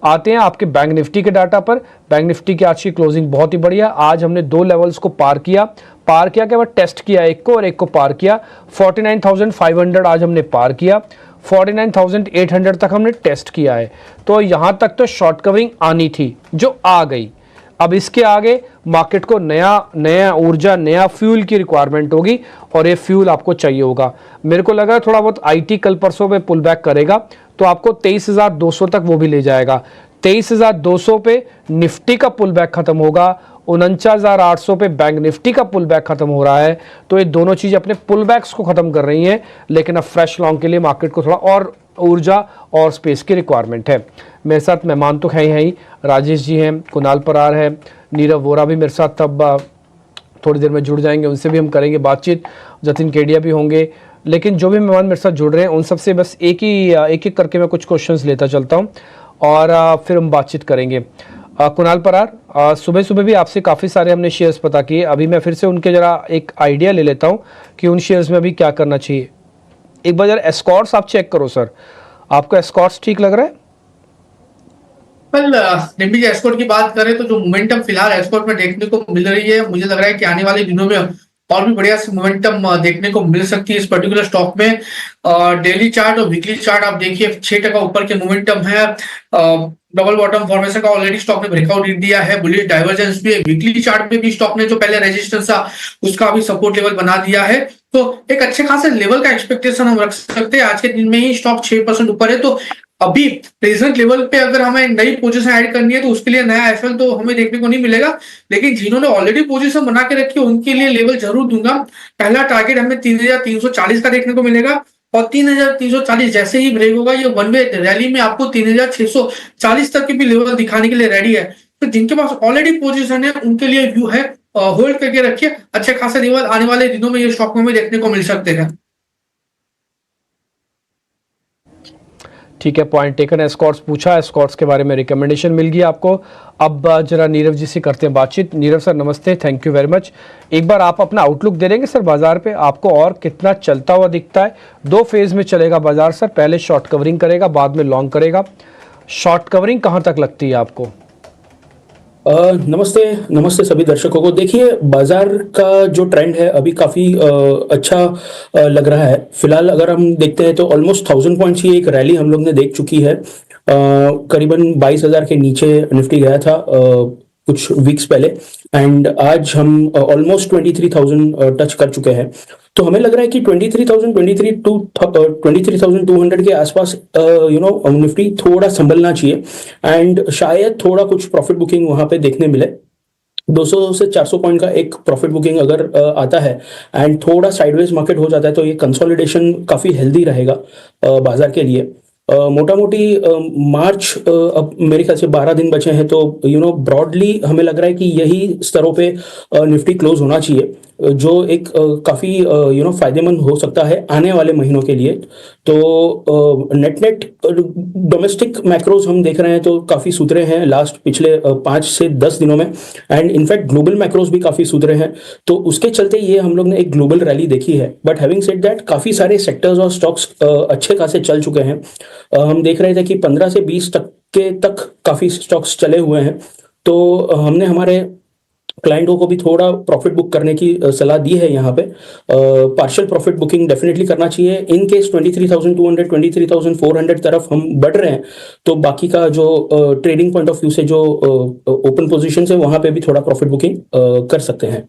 आते हैं आपके बैंक निफ्टी के डाटा पर। बैंक निफ्टी की आज की क्लोजिंग बहुत ही बढ़िया। आज हमने दो लेवल्स को पार किया के बाद टेस्ट किया एक को और एक को पार किया। 49,500 आज हमने पार किया, 49,800 तक हमने टेस्ट किया है। तो यहां तक तो शॉर्ट कवरिंग आनी थी जो आ गई। अब इसके आगे मार्केट को नया ऊर्जा, नया फ्यूल की रिक्वायरमेंट होगी और ये फ्यूल आपको चाहिए होगा। मेरे को लगा थोड़ा बहुत आईटी कल परसों पे पुल बैक करेगा तो आपको 23,200 तक वो भी ले जाएगा। 23,200 पे निफ्टी का पुल बैक खत्म होगा, 49,800 पे बैंक निफ्टी का पुल बैक खत्म हो रहा है। तो ये दोनों चीजें अपने पुल बैक्स को खत्म कर रही हैं, लेकिन अब फ्रेश लॉन्ग के लिए मार्केट को थोड़ा और ऊर्जा और स्पेस की रिक्वायरमेंट है। मेरे साथ मेहमान तो है ही, राजेश जी हैं, कुणाल परार है, नीरव वोरा भी मेरे साथ तब थोड़ी देर में जुड़ जाएंगे, उनसे भी हम करेंगे बातचीत। जतिन केडिया भी होंगे। लेकिन जो भी मेहमान मेरे साथ जुड़ रहे हैं उन सबसे बस एक करके मैं कुछ क्वेश्चंस लेता चलता हूं और फिर हम बातचीत करेंगे। कुणाल परार, सुबह सुबह भी आपसे काफ़ी सारे हमने शेयर्स पता किए। अभी मैं फिर से उनके जरा एक आइडिया ले लेता हूं कि उन शेयर्स में अभी क्या करना चाहिए। एक बार जरा एस्कॉर्ट्स आप चेक करो सर, आपको एस्कॉर्ट्स ठीक लग रहा है? वेल, निफ्टी के एस्कॉर्ट की बात करें तो जो मोमेंटम फिलहाल एस्कॉर्ट में देखने को मिल रही है, मुझे लग रहा है कि आने वाले दिनों में और भी बढ़िया सी मोमेंटम देखने को मिल सकती है इस पर्टिकुलर स्टॉक में। डेली चार्ट और वीकली चार्ट आप देखिए 6% ऊपर के मोमेंटम है। डबल बॉटम फॉर्मेशन का ऑलरेडी स्टॉक ने ब्रेकआउट दिया है, बुलिश डाइवर्जेंस भी है। वीकली चार्ट में भी स्टॉक ने जो पहले रेजिस्टेंस था उसका भी सपोर्ट लेवल बना दिया है। तो एक अच्छे खासे लेवल का एक्सपेक्टेशन हम रख सकते हैं। आज के दिन में ही स्टॉक 6% ऊपर है। तो अभी प्रेजेंट लेवल पे अगर हमें नई पोजीशन ऐड करनी है तो उसके लिए नया एफएल तो हमें देखने को नहीं मिलेगा, लेकिन जिन्होंने ऑलरेडी पोजीशन बना के रखी है उनके लिए लेवल जरूर दूंगा। पहला टारगेट हमें 3,340 का देखने को मिलेगा और 3,340 जैसे ही ब्रेक होगा ये वन वे रैली में आपको 3,640 तक के भी लेवल दिखाने के लिए रेडी है। तो जिनके पास ऑलरेडी पोजीशन है उनके लिए व्यू है, होल्ड करके रखिए। अच्छे खासे लेवल आने वाले दिनों में ये स्टॉक में देखने को मिल सकते हैं। ठीक है, पॉइंट टेकन। एस्कॉर्ट्स पूछा, एस्कॉर्ट्स के बारे में रिकमेंडेशन मिल गई आपको। अब जरा नीरव जी से करते हैं बातचीत। नीरव सर नमस्ते, थैंक यू वेरी मच। एक बार आप अपना आउटलुक दे देंगे सर बाजार पे, आपको और कितना चलता हुआ दिखता है? दो फेज में चलेगा बाजार सर, पहले शॉर्ट कवरिंग करेगा, बाद में लॉन्ग करेगा। शॉर्ट कवरिंग कहाँ तक लगती है आपको? नमस्ते सभी दर्शकों को। देखिए, बाजार का जो ट्रेंड है अभी काफी अच्छा लग रहा है। फिलहाल अगर हम देखते हैं तो ऑलमोस्ट 1000 पॉइंट्स की एक रैली हम लोग ने देख चुकी है। करीबन 22,000 के नीचे निफ्टी गया था कुछ वीक्स पहले, एंड आज हम ऑलमोस्ट 23,000 टच कर चुके हैं। तो हमें लग रहा है कि 23,200 के आसपास निफ्टी थोड़ा संभलना चाहिए, एंड शायद थोड़ा कुछ प्रॉफिट बुकिंग वहां पे देखने मिले। 200 से 400 पॉइंट का एक प्रॉफिट बुकिंग अगर आता है एंड थोड़ा साइडवेज मार्केट हो जाता है तो ये कंसोलिडेशन काफी हेल्दी रहेगा बाजार के लिए। मोटा मोटी मार्च अब मेरे ख्याल से 12 दिन बचे हैं, तो ब्रॉडली हमें लग रहा है कि यही स्तरों पे निफ्टी क्लोज होना चाहिए, जो एक काफी फायदेमंद हो सकता है आने वाले महीनों के लिए। तो नेट डोमेस्टिक मैक्रोज हम देख रहे हैं तो काफी सुधरे हैं लास्ट पिछले 5 से 10 दिनों में, एंड इनफैक्ट ग्लोबल मैक्रोज भी काफी सुधरे हैं। तो उसके चलते ये हम लोग ने एक ग्लोबल रैली देखी है। बट हैविंग सेड दैट, काफी सारे सेक्टर्स और स्टॉक्स अच्छे खासे चल चुके हैं। हम देख रहे थे कि 15 से 20% तक काफी स्टॉक्स चले हुए हैं। तो हमने हमारे क्लाइंटों को भी थोड़ा प्रॉफिट बुक करने की सलाह दी है यहाँ पे। पार्शियल प्रॉफिट बुकिंग डेफिनेटली करना चाहिए। इन केस 23,200 23,400 तरफ हम बढ़ रहे हैं तो बाकी का जो ट्रेडिंग पॉइंट ऑफ व्यू से जो ओपन पोजीशन है वहां पे भी थोड़ा प्रॉफिट बुकिंग कर सकते हैं।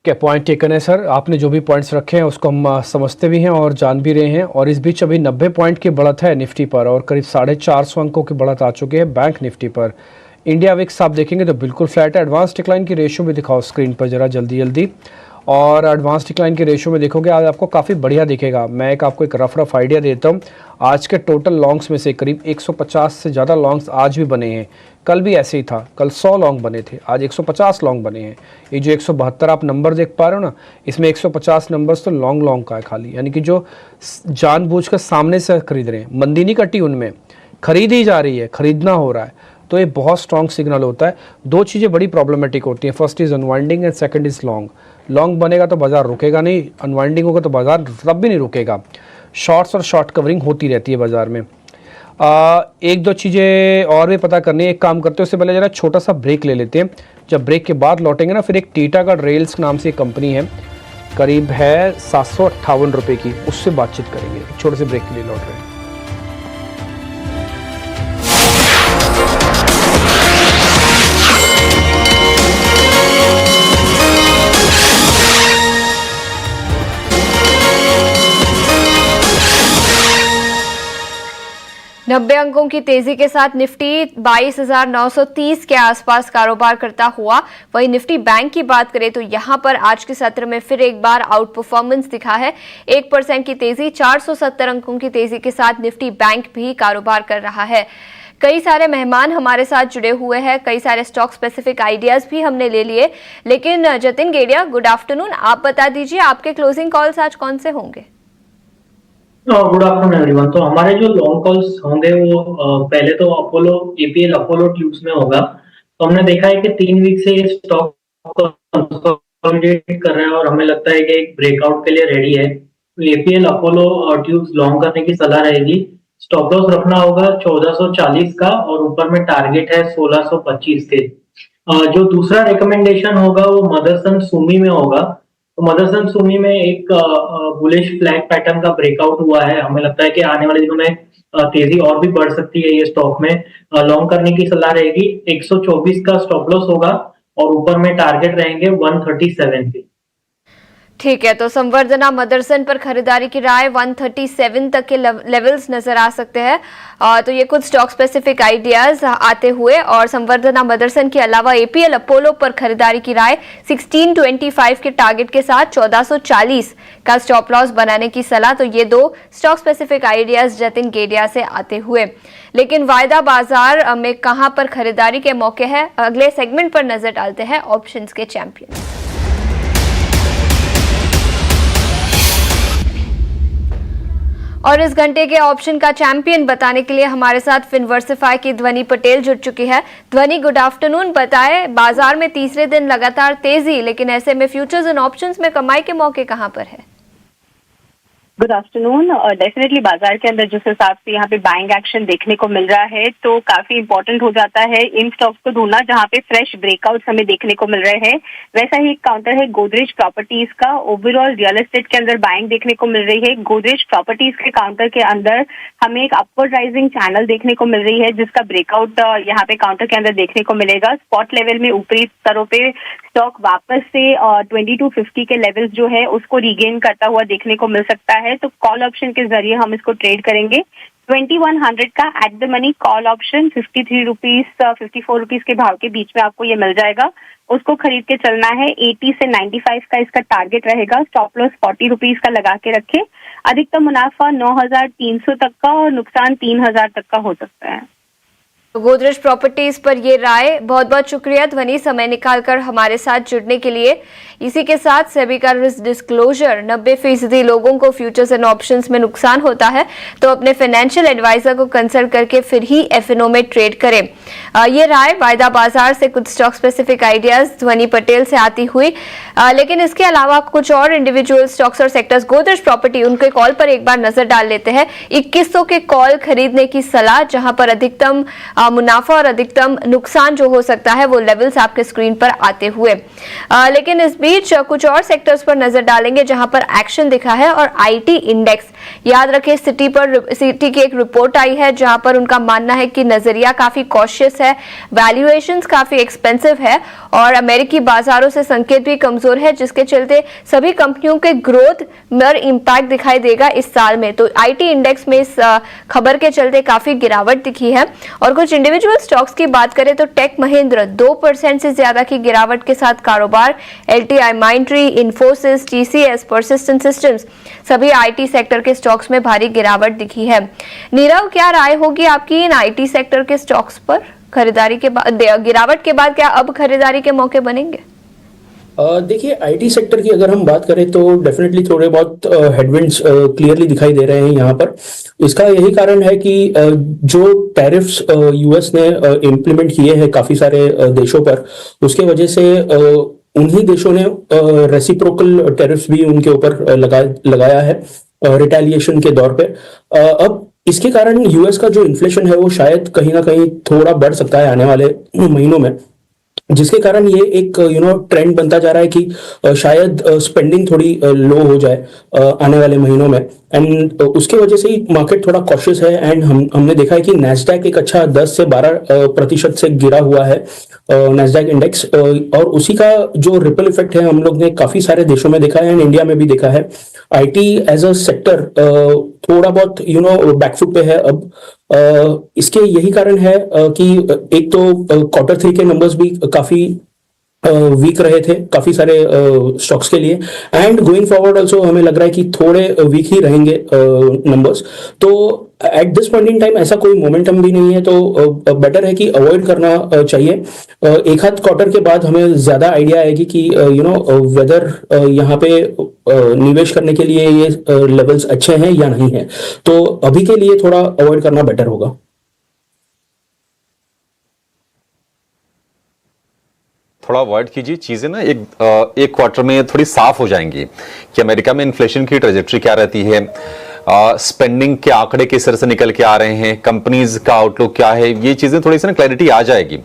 क्या पॉइंट टेकन है सर, आपने जो भी पॉइंट्स रखे हैं उसको हम समझते भी हैं और जान भी रहे हैं। और इस बीच अभी 90 पॉइंट की बढ़त है निफ्टी पर और करीब 450 अंकों की बढ़त आ चुकी है बैंक निफ्टी पर। इंडिया विक्स आप देखेंगे तो बिल्कुल फ्लैट है। एडवांस डिक्लाइन की रेशियो भी दिखाओ स्क्रीन पर जरा जल्दी। और एडवांस डिक्लाइन की रेशियो में देखोगे आज आपको काफ़ी बढ़िया दिखेगा। मैं आपको एक रफ आइडिया देता हूँ। आज के टोटल लॉन्ग्स में से करीब 150 से ज़्यादा लॉन्ग्स आज भी बने हैं। कल भी ऐसे ही था, कल 100 लॉन्ग बने थे, आज 150 लॉन्ग बने हैं। ये जो 172 आप नंबर देख पा रहे हो ना, इसमें 150 नंबर्स तो लॉन्ग का है खाली, यानी कि जो जानबूझकर सामने से खरीद रहे हैं। मंदी नहीं कटी उनमें, खरीदी जा रही है, खरीदना हो रहा है। तो ये बहुत स्ट्रॉन्ग सिग्नल होता है। दो चीज़ें बड़ी प्रॉब्लमेटिक होती हैं, first is unwinding and second is long. Long बनेगा तो बाजार रुकेगा नहीं, अनवाइंडिंग होगा तो बाजार तब भी नहीं रुकेगा। शॉर्ट्स और शॉर्ट कवरिंग होती रहती है बाजार में। एक दो चीज़ें और भी पता करनी है, एक काम करते हैं उससे पहले जरा छोटा सा ब्रेक ले लेते हैं। जब ब्रेक के बाद लौटेंगे ना, फिर एक टीटागढ़ रेल्स नाम से एक कंपनी है, करीब है 758 रुपये की, उससे बातचीत करेंगे। छोटे से ब्रेक के लिए लौट रहे हैं। नब्बे अंकों की तेजी के साथ निफ्टी 22,930 के आसपास कारोबार करता हुआ। वहीं निफ्टी बैंक की बात करें तो यहां पर आज के सत्र में फिर एक बार आउट परफॉर्मेंस दिखा है। 1% की तेजी, 470 अंकों की तेजी के साथ निफ्टी बैंक भी कारोबार कर रहा है। कई सारे मेहमान हमारे साथ जुड़े हुए हैं, कई सारे स्टॉक स्पेसिफिक आइडियाज भी हमने ले लिए। लेकिन जतिन गेडिया, गुड आफ्टरनून, आप बता दीजिए आपके क्लोजिंग कॉल्स आज कौन से होंगे? Good afternoon everyone. तो हमारे जो लॉन्ग कॉल्स होंगे वो पहले तो अपोलो एपीएल अपोलो ट्यूब्स में होगा। तो हमने देखा है कि 3 वीक से ये स्टॉक कंसोलिडेट कर रहा है और हमें लगता है कि एक ब्रेकआउट के लिए रेडी है। तो एपीएल अपोलो ट्यूब्स लॉन्ग करने की सलाह रहेगी। स्टॉप लॉस रखना होगा 1440 का और ऊपर में टारगेट है 1625 के। जो दूसरा रिकमेंडेशन होगा वो मदरसन सुमी में होगा। तो मदरसन सुमी में एक बुलिश फ्लैग पैटर्न का ब्रेकआउट हुआ है। हमें लगता है कि आने वाले दिनों में तेजी और भी बढ़ सकती है। ये स्टॉक में लॉन्ग करने की सलाह रहेगी। 124 का स्टॉप लॉस होगा और ऊपर में टारगेट रहेंगे 137 के। ठीक है, तो संवर्धना मदरसन पर खरीदारी की राय 137 तक के लेवल्स नजर आ सकते हैं। तो ये कुछ स्टॉक स्पेसिफिक आइडियाज आते हुए, और संवर्धना मदरसन के अलावा एपीएल अपोलो पर खरीदारी की राय 1625 के टारगेट के साथ 1440 का स्टॉप लॉस बनाने की सलाह। तो ये दो stock specific ideas Jatin Gadia से आते हुए। लेकिन वायदा बाजार में कहां पर खरीदारी के मौके हैं, अगले सेगमेंट पर नजर डालते हैं ऑप्शंस के चैंपियन। और इस घंटे के ऑप्शन का चैंपियन बताने के लिए हमारे साथ फिनवर्सिफाई की ध्वनि पटेल जुड़ चुकी है। ध्वनि, गुड आफ्टरनून। बताएं, बाजार में तीसरे दिन लगातार तेजी, लेकिन ऐसे में फ्यूचर्स एंड ऑप्शंस में कमाई के मौके कहां पर है? Good afternoon. डेफिनेटली बाजार के अंदर जिस हिसाब से यहाँ पे बाइंग एक्शन देखने को मिल रहा है तो काफी इंपॉर्टेंट हो जाता है इन स्टॉक्स को ढूंढना जहाँ पे फ्रेश ब्रेकआउट्स हमें देखने को मिल रहे हैं। वैसा ही एक काउंटर है गोदरेज प्रॉपर्टीज का। ओवरऑल रियल एस्टेट के अंदर बाइंग देखने को मिल रही है। गोदरेज प्रॉपर्टीज के काउंटर के अंदर हमें एक अपवर्ड राइजिंग चैनल देखने को मिल रही है जिसका ब्रेकआउट यहाँ पे काउंटर के अंदर देखने को मिलेगा। स्पॉट लेवल में ऊपरी स्तरों पे स्टॉक वापस से 2250 के लेवल्स जो है उसको रिगेन करता हुआ देखने को मिल सकता है। तो कॉल ऑप्शन के जरिए हम इसको ट्रेड करेंगे। 2100 का at the money call option 53 rupees 54 rupees के भाव के बीच में आपको ये मिल जाएगा। उसको खरीद के चलना है। 80 से 95 का इसका टारगेट रहेगा। स्टॉप लॉस 40 रुपीज का लगा के रखे। अधिकतम मुनाफा 9300 तक का और नुकसान 3000 तक का हो सकता है। गोदरेज प्रॉपर्टीज पर ये राय। बहुत बहुत शुक्रिया ध्वनि, समय निकालकर हमारे साथ जुड़ने के लिए। इसी के साथ सेबी का रिस्क डिस्क्लोजर 90% लोगों को फ्यूचर्स एंड ऑप्शंस में नुकसान होता है, तो अपने फाइनेंशियल एडवाइजर को कंसल्ट करके फिर ही एफएनओ में ट्रेड करें। ये राय वायदा बाजार से कुछ स्टॉक स्पेसिफिक आइडियाज ध्वनि पटेल से आती हुई। लेकिन इसके अलावा कुछ और इंडिविजुअल स्टॉक्स और सेक्टर्स, गोदरेज प्रॉपर्टी, उनके कॉल पर एक बार नजर डाल लेते हैं। 2100 के कॉल खरीदने की सलाह, जहां पर अधिकतम मुनाफा और अधिकतम नुकसान जो हो सकता है वो लेवल्स आपके स्क्रीन पर आते हुए। लेकिन इस बीच कुछ और सेक्टर्स पर नजर डालेंगे जहां पर एक्शन दिखा है। और आईटी इंडेक्स, याद रखें सिटी की एक रिपोर्ट आई है जहां पर उनका मानना है कि नजरिया काफी कॉशियस है, वैल्यूएशंस काफी एक्सपेंसिव है और अमेरिकी बाजारों से संकेत भी कमजोर है, जिसके चलते सभी कंपनियों के ग्रोथ में इंपैक्ट दिखाई देगा इस साल में। तो आईटी इंडेक्स में इस खबर के चलते काफी गिरावट दिखी है। और कुछ इंडिविजुअल स्टॉक्स की बात करें तो टेक महिंद्रा 2% से ज्यादा की गिरावट के साथ कारोबार। LTI, Mindtree, Infosys, TCS, persistent systems, सभी आईटी सेक्टर के स्टॉक्स में भारी गिरावट दिखी है। नीरव, क्या राय होगी आपकी इन आईटी सेक्टर के स्टॉक्स पर? खरीदारी के बाद, गिरावट के बाद क्या अब खरीदारी के मौके बनेंगे? देखिए, आईटी सेक्टर की अगर हम बात करें तो डेफिनेटली थोड़े बहुत हेडविंड्स क्लियरली दिखाई दे रहे हैं यहाँ पर। इसका यही कारण है कि जो टैरिफ्स यूएस ने इम्प्लीमेंट किए हैं काफी सारे देशों पर, उसके वजह से उन्हीं देशों ने रेसिप्रोकल टैरिफ्स भी उनके ऊपर लगाया है। रिटेलिएशन के दौर पे। अब इसके कारण यूएस का जो इन्फ्लेशन है वो शायद कहीं ना कहीं थोड़ा बढ़ सकता है आने वाले महीनों में, जिसके कारण ये एक ट्रेंड बनता जा रहा है कि शायद स्पेंडिंग थोड़ी लो हो जाए आने वाले महीनों में। एंड उसके वजह से ही मार्केट थोड़ा कॉशियस है। एंड हमने देखा है कि नैस्डैक एक अच्छा 10 से 12% से गिरा हुआ है, नैस्डैक इंडेक्स, और उसी का जो रिपल इफेक्ट है हम लोग ने काफी सारे देशों में देखा है एंड इंडिया में भी देखा है। आईटी एज अ सेक्टर थोड़ा बहुत बैकफुट पे है अब। इसके यही कारण है कि एक तो Q3 के नंबर्स भी काफी वीक रहे थे काफी सारे स्टॉक्स के लिए, एंड गोइंग फॉरवर्ड ऑल्सो हमें लग रहा है कि थोड़े वीक ही रहेंगे नंबर्स। तो eight this point in time ऐसा कोई मोमेंटम भी नहीं है, तो बेटर है कि अवॉइड करना चाहिए। एक आध क्वार्टर के बाद हमें ज्यादा आइडिया आएगी कि वेदर यहाँ पे निवेश करने के लिए ये लेवल्स अच्छे हैं या नहीं है। तो अभी के लिए थोड़ा अवॉइड करना बेटर होगा। थोड़ा अवॉइड कीजिए चीजें ना, एक क्वार्टर में थोड़ी साफ हो जाएंगी कि अमेरिका में इन्फ्लेशन की ट्रेजेक्टरी क्या रहती है, स्पेंडिंग के आंकड़े किस तरह से निकल के आ रहे हैं, कंपनीज का आउटलुक क्या है, ये चीजें थोड़ी सी ना क्लैरिटी आ जाएगी।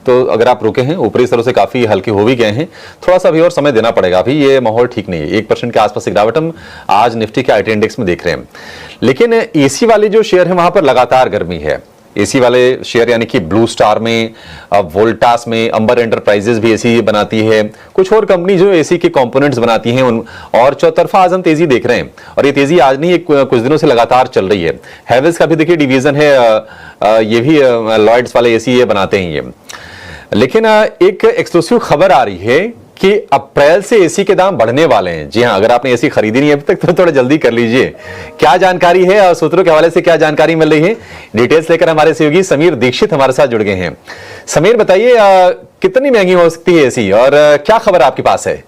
तो अगर आप रुके हैं, ऊपरी स्तरों से काफी हल्के हो भी गए हैं, थोड़ा सा अभी और समय देना पड़ेगा। अभी ये माहौल ठीक नहीं है। 1% के आसपास गिरावट हम आज निफ्टी के आईटी इंडेक्स में देख रहे हैं। लेकिन एसी वाले जो शेयर है वहां पर लगातार गर्मी है। एसी वाले शेयर यानी कि ब्लू स्टार में, वोल्टास में, अंबर एंटरप्राइजेस भी एसी बनाती है, कुछ और कंपनी जो एसी के कंपोनेंट्स बनाती हैं उन, और चौतरफा आज हम तेजी देख रहे हैं। और ये तेजी आज नहीं, कुछ दिनों से लगातार चल रही है। हैवेल्स का भी देखिए डिवीजन है, ये भी लॉयड्स वाले एसी ये बनाते हैं ये। लेकिन एक एक्सक्लूसिव खबर आ रही है कि अप्रैल से एसी के दाम बढ़ने वाले हैं। जी हां, अगर आपने एसी खरीदी नहीं है अभी तक तो थोड़ा जल्दी कर लीजिए। क्या जानकारी है और सूत्रों के हवाले से क्या जानकारी मिल रही है, डिटेल्स लेकर हमारे सहयोगी समीर दीक्षित हमारे साथ जुड़ गए हैं। समीर बताइए, कितनी महंगी हो सकती है एसी और क्या खबर आपके पास है?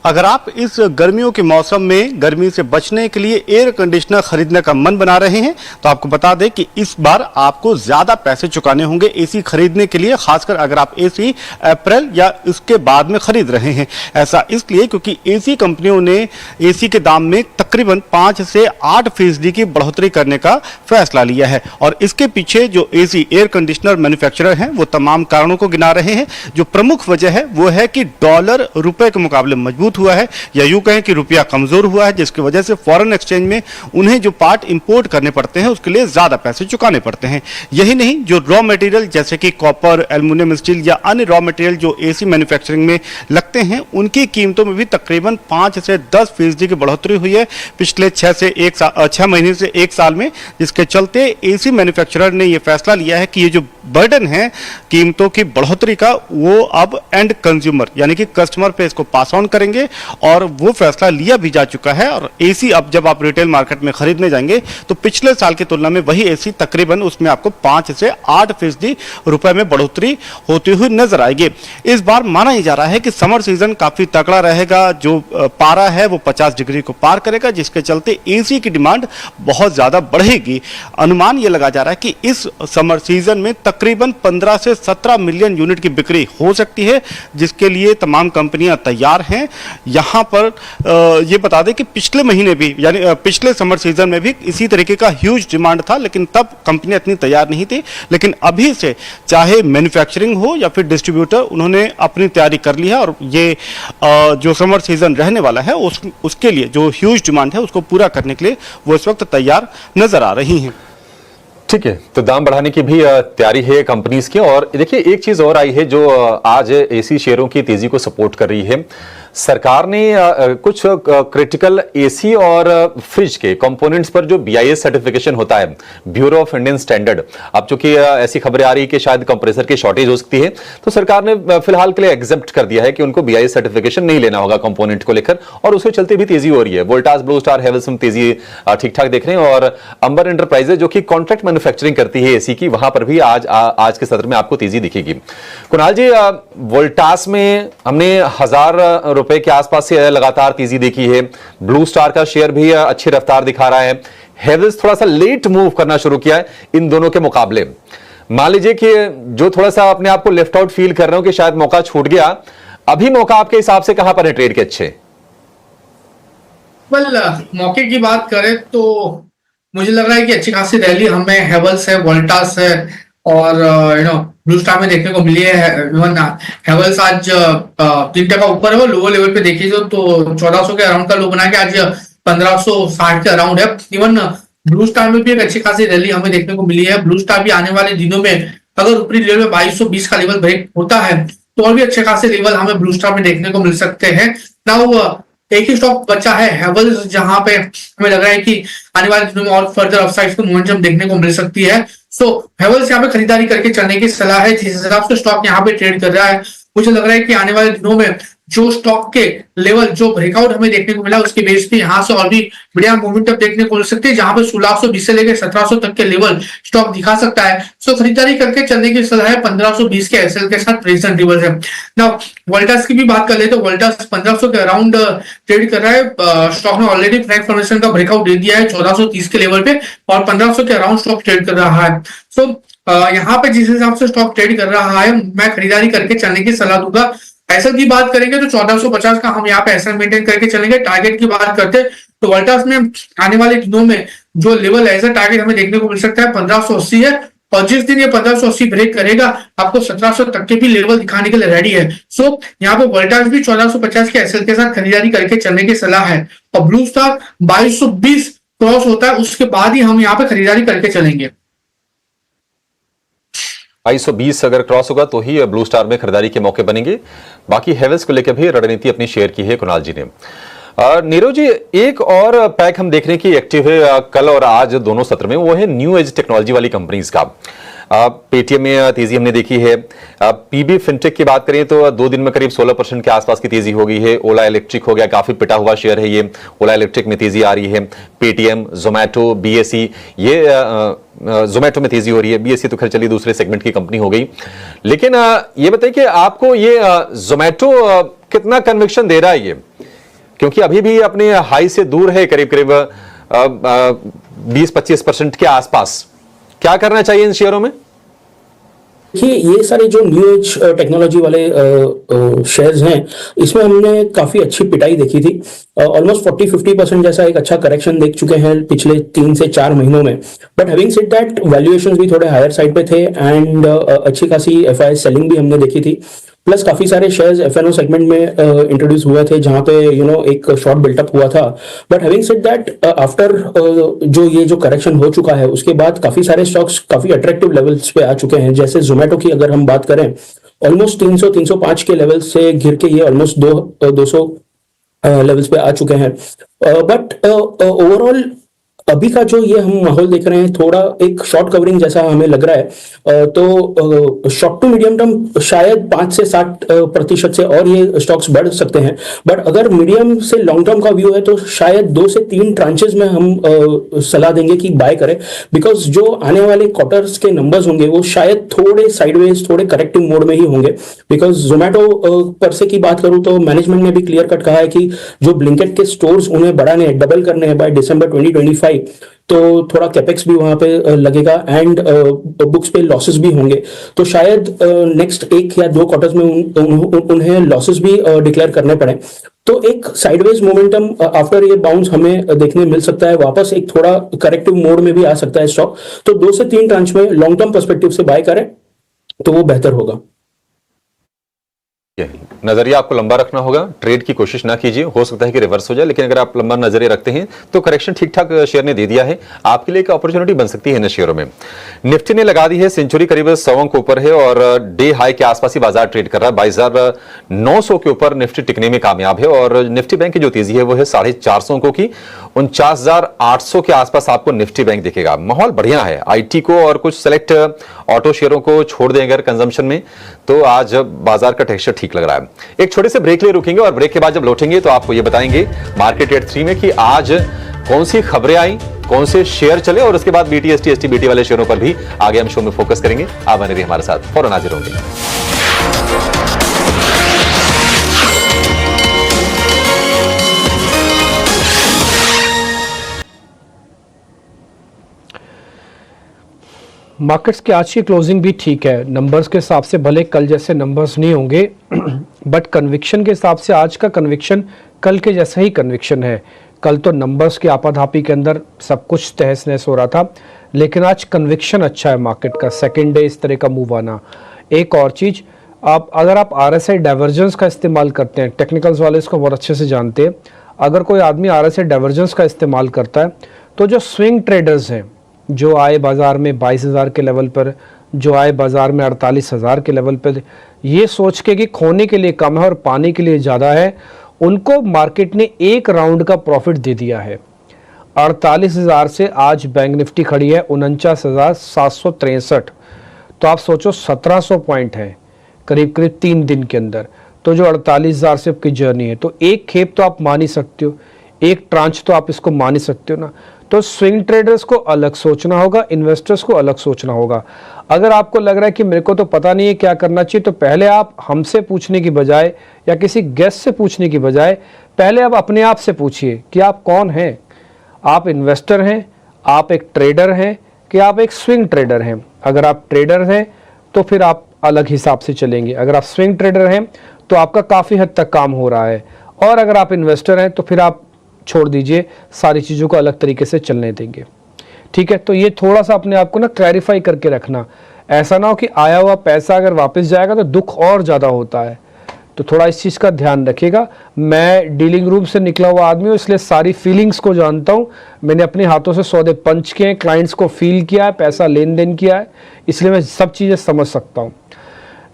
अगर आप इस गर्मियों के मौसम में गर्मी से बचने के लिए एयर कंडीशनर खरीदने का मन बना रहे हैं तो आपको बता दें कि इस बार आपको ज्यादा पैसे चुकाने होंगे एसी खरीदने के लिए, खासकर अगर आप एसी अप्रैल या उसके बाद में खरीद रहे हैं। ऐसा इसलिए क्योंकि एसी कंपनियों ने एसी के दाम में तकरीबन 5 से 8% की बढ़ोतरी करने का फैसला लिया है। और इसके पीछे जो एसी एयर कंडीशनर मैन्युफैक्चरर हैं वो तमाम कारणों को गिना रहे हैं। जो प्रमुख वजह है वो है कि डॉलर रुपए के मुकाबले मजबूत हुआ है, या यूं कहें कि रुपया कमजोर हुआ है, जिसकी वजह से फॉरेन एक्सचेंज में उन्हें जो पार्ट इंपोर्ट करने पड़ते हैं उसके लिए ज्यादा पैसे चुकाने पड़ते हैं। यही नहीं, जो रॉ मटेरियल जैसे कि कॉपर, एल्युमिनियम, स्टील या अन्य रॉ मटेरियल जो एसी मैन्युफैक्चरिंग में लगते हैं उनकी कीमतों में भी तकरीबन 5 से 10% की बढ़ोतरी हुई है पिछले 6 महीने से 1 साल में, जिसके चलते एसी मैन्युफैक्चरर ने यह फैसला लिया है कि ये जो बर्डन है कीमतों की बढ़ोतरी का वो अब एंड कंज्यूमर यानी कि कस्टमर पे इसको पास ऑन करेंगे, और वो फैसला लिया भी जा चुका है। और एसी अब जब आप रिटेल मार्केट में खरीदने जाएंगे तो पिछले साल की तुलना में वही एसी तकरीबन उसमें आपको 5 से 8% रुपए में बढ़ोतरी होती हुई नजर आएगी। इस बार माना ही जा रहा है कि समर सीजन काफी तगड़ा रहेगा। जो पारा है वो 50 डिग्री को पार करेगा, जिसके चलते एसी की डिमांड बहुत ज्यादा बढ़ेगी। अनुमान यह लगा जा रहा है कि इस समर सीजन में तकरीबन 15 से 17 मिलियन यूनिट की बिक्री हो सकती है, जिसके लिए तमाम कंपनियां तैयार हैं। यहां पर ये बता दें कि पिछले महीने भी यानी पिछले समर सीजन में भी इसी तरीके का ह्यूज डिमांड था, लेकिन तब कंपनियां इतनी तैयार नहीं थी। लेकिन अभी से चाहे मैन्युफैक्चरिंग हो या फिर डिस्ट्रीब्यूटर, उन्होंने अपनी तैयारी कर ली है और ये जो समर सीजन रहने वाला है उसके लिए जो ह्यूज डिमांड है उसको पूरा करने के लिए वो इस वक्त तैयार नजर आ रही हैं। ठीक है, तो दाम बढ़ाने की भी तैयारी है कंपनीज की। और देखिए एक चीज और आई है जो आज एसी शेयरों की तेजी को सपोर्ट कर रही है। सरकार ने कुछ क्रिटिकल एसी और फ्रिज के कंपोनेंट्स पर जो BIS सर्टिफिकेशन होता है, ब्यूरो ऑफ इंडियन स्टैंडर्ड, अब चूंकि ऐसी खबरें आ रही है कि शायद कंप्रेसर की शॉर्टेज हो सकती है, तो सरकार ने फिलहाल के लिए एग्जेप्ट कर दिया है कि उनको BIS सर्टिफिकेशन नहीं लेना होगा कंपोनेंट को लेकर, और उसके चलते भी तेजी हो रही है। वोल्टास, ब्लू स्टार, हैवेल्स में तेजी ठीक ठाक देख रहे हैं। और अंबर एंटरप्राइजेज जो कि कॉन्ट्रैक्ट मैन्युफैक्चरिंग करती है एसी की, वहां पर भी आज के सत्र में आपको तेजी दिखेगी। कुणाल जी, वोल्टास में हमने 1000 रुपए के आसपास से लगातार तेजी देखी है। ब्लू स्टार का शेयर भी अच्छी रफ्तार दिखा रहा है। हैवेल्स थोड़ा सा लेट मूव करना शुरू किया है इन दोनों के मुकाबले। मान लीजिए कि जो थोड़ा सा अपने आप को लेफ्ट आउट फील कर रहे हो कि शायद मौका छूट गया, अभी मौका आपके हिसाब से कहां पर है ट्रेड के अच्छे? वेल मौके की बात करें तो मुझे लग रहा है कि अच्छी खासी रैली हमें हेवल्स है, वोल्टास है और ब्लू स्टार में देखने को मिली है। इवन हेवल्स आज 3% ऊपर है, वो लोअर लेवल पे देखिए तो 1400 के अराउंड का लो बना के आज 1560 के अराउंड है। इवन ब्लू स्टार में भी एक अच्छी खासी रैली हमें देखने को मिली है। ब्लू स्टार भी आने वाले दिनों में अगर ऊपरी लेवल में 2220 का लेवल ब्रेक होता है तो और भी अच्छे खासे लेवल हमें ब्लू स्टार में देखने को मिल सकते हैं। नाउ एक ही स्टॉक बचा है हेवल्स, जहां पे हमें लग रहा है कि आने वाले दिनों में और फर्दर अपसाइड को मोमेंटम देखने को मिल सकती है। सो हेवल्स यहाँ पे खरीदारी करके चलने की सलाह है। जिस हिसाब से स्टॉक यहाँ पे ट्रेड कर रहा है, मुझे लग रहा है कि आने वाले दिनों में जो स्टॉक के लेवल जो ब्रेकआउट हमें देखने को मिला उसके बेस पे यहाँ से और भी बढ़िया मोमेंटम देखने को मिल सकते हैं, जहां पे 1620 से लेकर 1700 तक के लेवल स्टॉक दिखा सकता है। सो खरीदारी करके चलने की सलाह है। 1520 के एसएल के साथ प्रेजेंट लेवल है। नाउ वोल्टास की भी बात कर ले तो वोल्टास 1500 के अराउंड ट्रेड कर रहा है। स्टॉक ने ऑलरेडी फ्रैंक फॉर्मेशन का ब्रेकआउट दे दिया है 1430 के लेवल पे और 1500 के अराउंड स्टॉक ट्रेड कर रहा है। सो यहाँ पे जिस हिसाब से स्टॉक ट्रेड कर रहा है, मैं खरीदारी करके चलने की सलाह दूंगा। एसएल की बात करेंगे तो 1450 का हम यहाँ पे एसएल मेंटेन करके चलेंगे। टारगेट की बात करते तो वोल्टास में आने वाले दिनों में जो लेवल एज अ टारगेट हमें देखने को मिल सकता है 1580 है और जिस दिन ये 1580 ब्रेक करेगा आपको 1700 तक के भी लेवल दिखाने के लिए रेडी है। सो यहाँ पे वोल्टास भी 1450 के एसएल के साथ खरीदारी करके चलने की सलाह है और ब्लू स्टार 2220 क्रॉस होता है उसके बाद ही हम यहाँ पे खरीदारी करके चलेंगे। 2220 अगर क्रॉस होगा तो ही ब्लू स्टार में खरीदारी के मौके बनेंगे। बाकी हेवल्स को लेकर भी रणनीति अपनी शेयर की है कुणाल जी ने। नीरव जी, एक और पैक हम देख रहे हैं कि एक्टिव है कल और आज दोनों सत्र में, वो है न्यू एज टेक्नोलॉजी वाली कंपनीज का। पेटीएम में तेजी हमने देखी है। पीबी फिनटेक की बात करें तो 2 दिन में करीब 16% के आसपास की तेजी हो गई है। ओला इलेक्ट्रिक हो गया, काफी पिटा हुआ शेयर है ये। ओला इलेक्ट्रिक में तेजी आ रही है। पेटीएम, जोमैटो, बीएसई, ये जोमैटो में तेजी हो रही है। बीएसई तो खैर चलिए दूसरे सेगमेंट की कंपनी हो गई। लेकिन ये बताइए कि आपको ये जोमैटो कितना कन्विक्शन दे रहा है ये, क्योंकि अभी भी अपने हाई से दूर है करीब करीब 20-25% के आसपास। क्या करना चाहिए इन शेयरों में? देखिए, ये सारे जो न्यू एज टेक्नोलॉजी वाले शेयर्स हैं, इसमें हमने काफी अच्छी पिटाई देखी थी। ऑलमोस्ट 40-50% जैसा एक अच्छा करेक्शन देख चुके हैं पिछले 3 से 4 महीनों में। But having said that, valuations भी थोड़े हायर साइड पे थे एंड अच्छी खासी एफआईआई सेलिंग भी हमने देखी थी। प्लस काफी सारे शेयर्स एफएनओ सेगमेंट में इंट्रोड्यूस हुए थे जहां पे एक शॉर्ट बिल्टअप हुआ था। But having said that, after जो करेक्शन हो चुका है उसके बाद काफी सारे स्टॉक्स काफी अट्रैक्टिव लेवल्स पे आ चुके हैं। जैसे जोमैटो की अगर हम बात करें, ऑलमोस्ट 300-305 के लेवल से गिर के ये ऑलमोस्ट 200 लेवल्स पे आ चुके हैं। बट ओवरऑल अभी का जो ये हम माहौल देख रहे हैं, थोड़ा एक शॉर्ट कवरिंग जैसा हमें लग रहा है। तो शॉर्ट टू मीडियम टर्म शायद 5 से 7% से और ये स्टॉक्स बढ़ सकते हैं। बट अगर मीडियम से लॉन्ग टर्म का व्यू है तो शायद 2 से 3 ट्रांचेस में हम सलाह देंगे कि बाय करें, बिकॉज जो आने वाले क्वार्टर्स के नंबर्स होंगे वो शायद थोड़े साइडवेज, थोड़े करेक्टिव मोड में ही होंगे। बिकॉज जोमैटो पर से की बात करूं तो मैनेजमेंट ने भी क्लियर कट कहा है कि जो ब्लिंकिट के स्टोर्स उन्हें बढ़ाने हैं, डबल करने हैं बाय दिसंबर 2025, तो थोड़ा कैपेक्स भी वहां पे लगेगा एंड बुक्स पे लॉसेस भी होंगे। तो शायद नेक्स्ट 1 या 2 क्वार्टर्स में उन्हें लॉसेस भी डिक्लेयर करने पड़े। तो एक साइडवेज मोमेंटम आफ्टर ये बाउंस हमें देखने मिल सकता है। वापस एक थोड़ा करेक्टिव मोड में भी आ सकता है स्टॉक। तो 2 से 3 ट्रांच में लॉन्ग टर्म पर्सपेक्टिव से बाय करें तो वो बेहतर होगा। नजरिया आपको लंबा रखना होगा, ट्रेड की कोशिश ना कीजिए, हो सकता है कि रिवर्स हो जाए, लेकिन अगर आप लंबा नजरिया रखते हैं तो करेक्शन ठीक ठाक शेयर ने दे दिया है, आपके लिए एक अपॉर्चुनिटी बन सकती है इन शेयरों में। निफ्टी ने लगा दी है सेंचुरी, करीब 100 अंक ऊपर है और डे हाई के आसपास ही बाजार ट्रेड कर रहा है। 22,900 के ऊपर निफ्टी टिकने में कामयाब है और निफ्टी बैंक की जो तेजी है वो है 450 अंकों की। 49,800 के आसपास आपको निफ्टी बैंक दिखेगा। माहौल बढ़िया है आईटी को और कुछ सेलेक्ट ऑटो शेयरों को छोड़ दें अगर कंजम्पशन में, तो आज बाजार का टेक्सचर ठीक लग रहा है। एक छोटे से ब्रेक लिए रुकेंगे और ब्रेक के बाद जब लौटेंगे तो आपको ये बताएंगे मार्केट एट 3 में कि आज कौन सी खबरें आई, कौन से शेयर चले और उसके बाद बीटी, एसटी, एसटी, बीटी वाले शेयरों पर भी आगे हम शो में फोकस करेंगे। आप बने रहिए हमारे साथ, फौरन हाजिर होंगे। मार्केट्स की आज की क्लोजिंग भी ठीक है, नंबर्स के हिसाब से भले कल जैसे नंबर्स नहीं होंगे बट कन्विक्शन के हिसाब से आज का कन्विक्शन कल के जैसा ही कन्विक्शन है। कल तो नंबर्स की आपाधापी के अंदर सब कुछ तहस नहस हो रहा था, लेकिन आज कन्विक्शन अच्छा है मार्केट का, सेकेंड डे इस तरह का मूव आना। एक और चीज़, अगर आप RSI डाइवर्जेंस का इस्तेमाल करते हैं, टेक्निकल्स वाले इसको बहुत अच्छे से जानते हैं, अगर कोई आदमी RSI डाइवर्जेंस का इस्तेमाल करता है तो जो स्विंग ट्रेडर्स हैं, जो आए बाज़ार में 22,000 के लेवल पर, जो आए बाज़ार में 48,000 के लेवल पर, ये सोच के कि खोने के लिए कम है और पाने के लिए ज़्यादा है, उनको मार्केट ने एक राउंड का प्रॉफिट दे दिया है। 48,000 से आज बैंक निफ्टी खड़ी है 49,763, तो आप सोचो 1,700 पॉइंट है करीब करीब 3 दिन के अंदर। तो जो 48,000 से आपकी जर्नी है, तो एक खेप तो आप मान ही सकते हो, एक ट्रांच तो आप इसको मान ही सकते हो ना। तो स्विंग ट्रेडर्स को अलग सोचना होगा, इन्वेस्टर्स को अलग सोचना होगा। अगर आपको लग रहा है कि मेरे को तो पता नहीं है क्या करना चाहिए, तो पहले आप हमसे पूछने की बजाय या किसी गेस्ट से पूछने की बजाय पहले आप अपने आप से पूछिए कि आप कौन हैं। आप इन्वेस्टर हैं, आप एक ट्रेडर हैं, कि आप एक स्विंग ट्रेडर हैं। अगर आप ट्रेडर हैं तो फिर आप अलग हिसाब से चलेंगे, अगर आप स्विंग ट्रेडर हैं तो आपका काफ़ी हद तक काम हो रहा है, और अगर आप इन्वेस्टर हैं तो फिर आप छोड़ दीजिए, सारी चीज़ों को अलग तरीके से चलने देंगे। ठीक है, तो ये थोड़ा सा अपने आप को ना क्लैरिफाई करके रखना, ऐसा ना हो कि आया हुआ पैसा अगर वापस जाएगा तो दुख और ज़्यादा होता है, तो थोड़ा इस चीज़ का ध्यान रखिएगा। मैं डीलिंग रूम से निकला हुआ आदमी हूँ, इसलिए सारी फीलिंग्स को जानता हूँ। मैंने अपने हाथों से सौदे पंच किए हैं, क्लाइंट्स को फील किया है, पैसा लेन देन किया है, इसलिए मैं सब चीज़ें समझ सकता हूँ।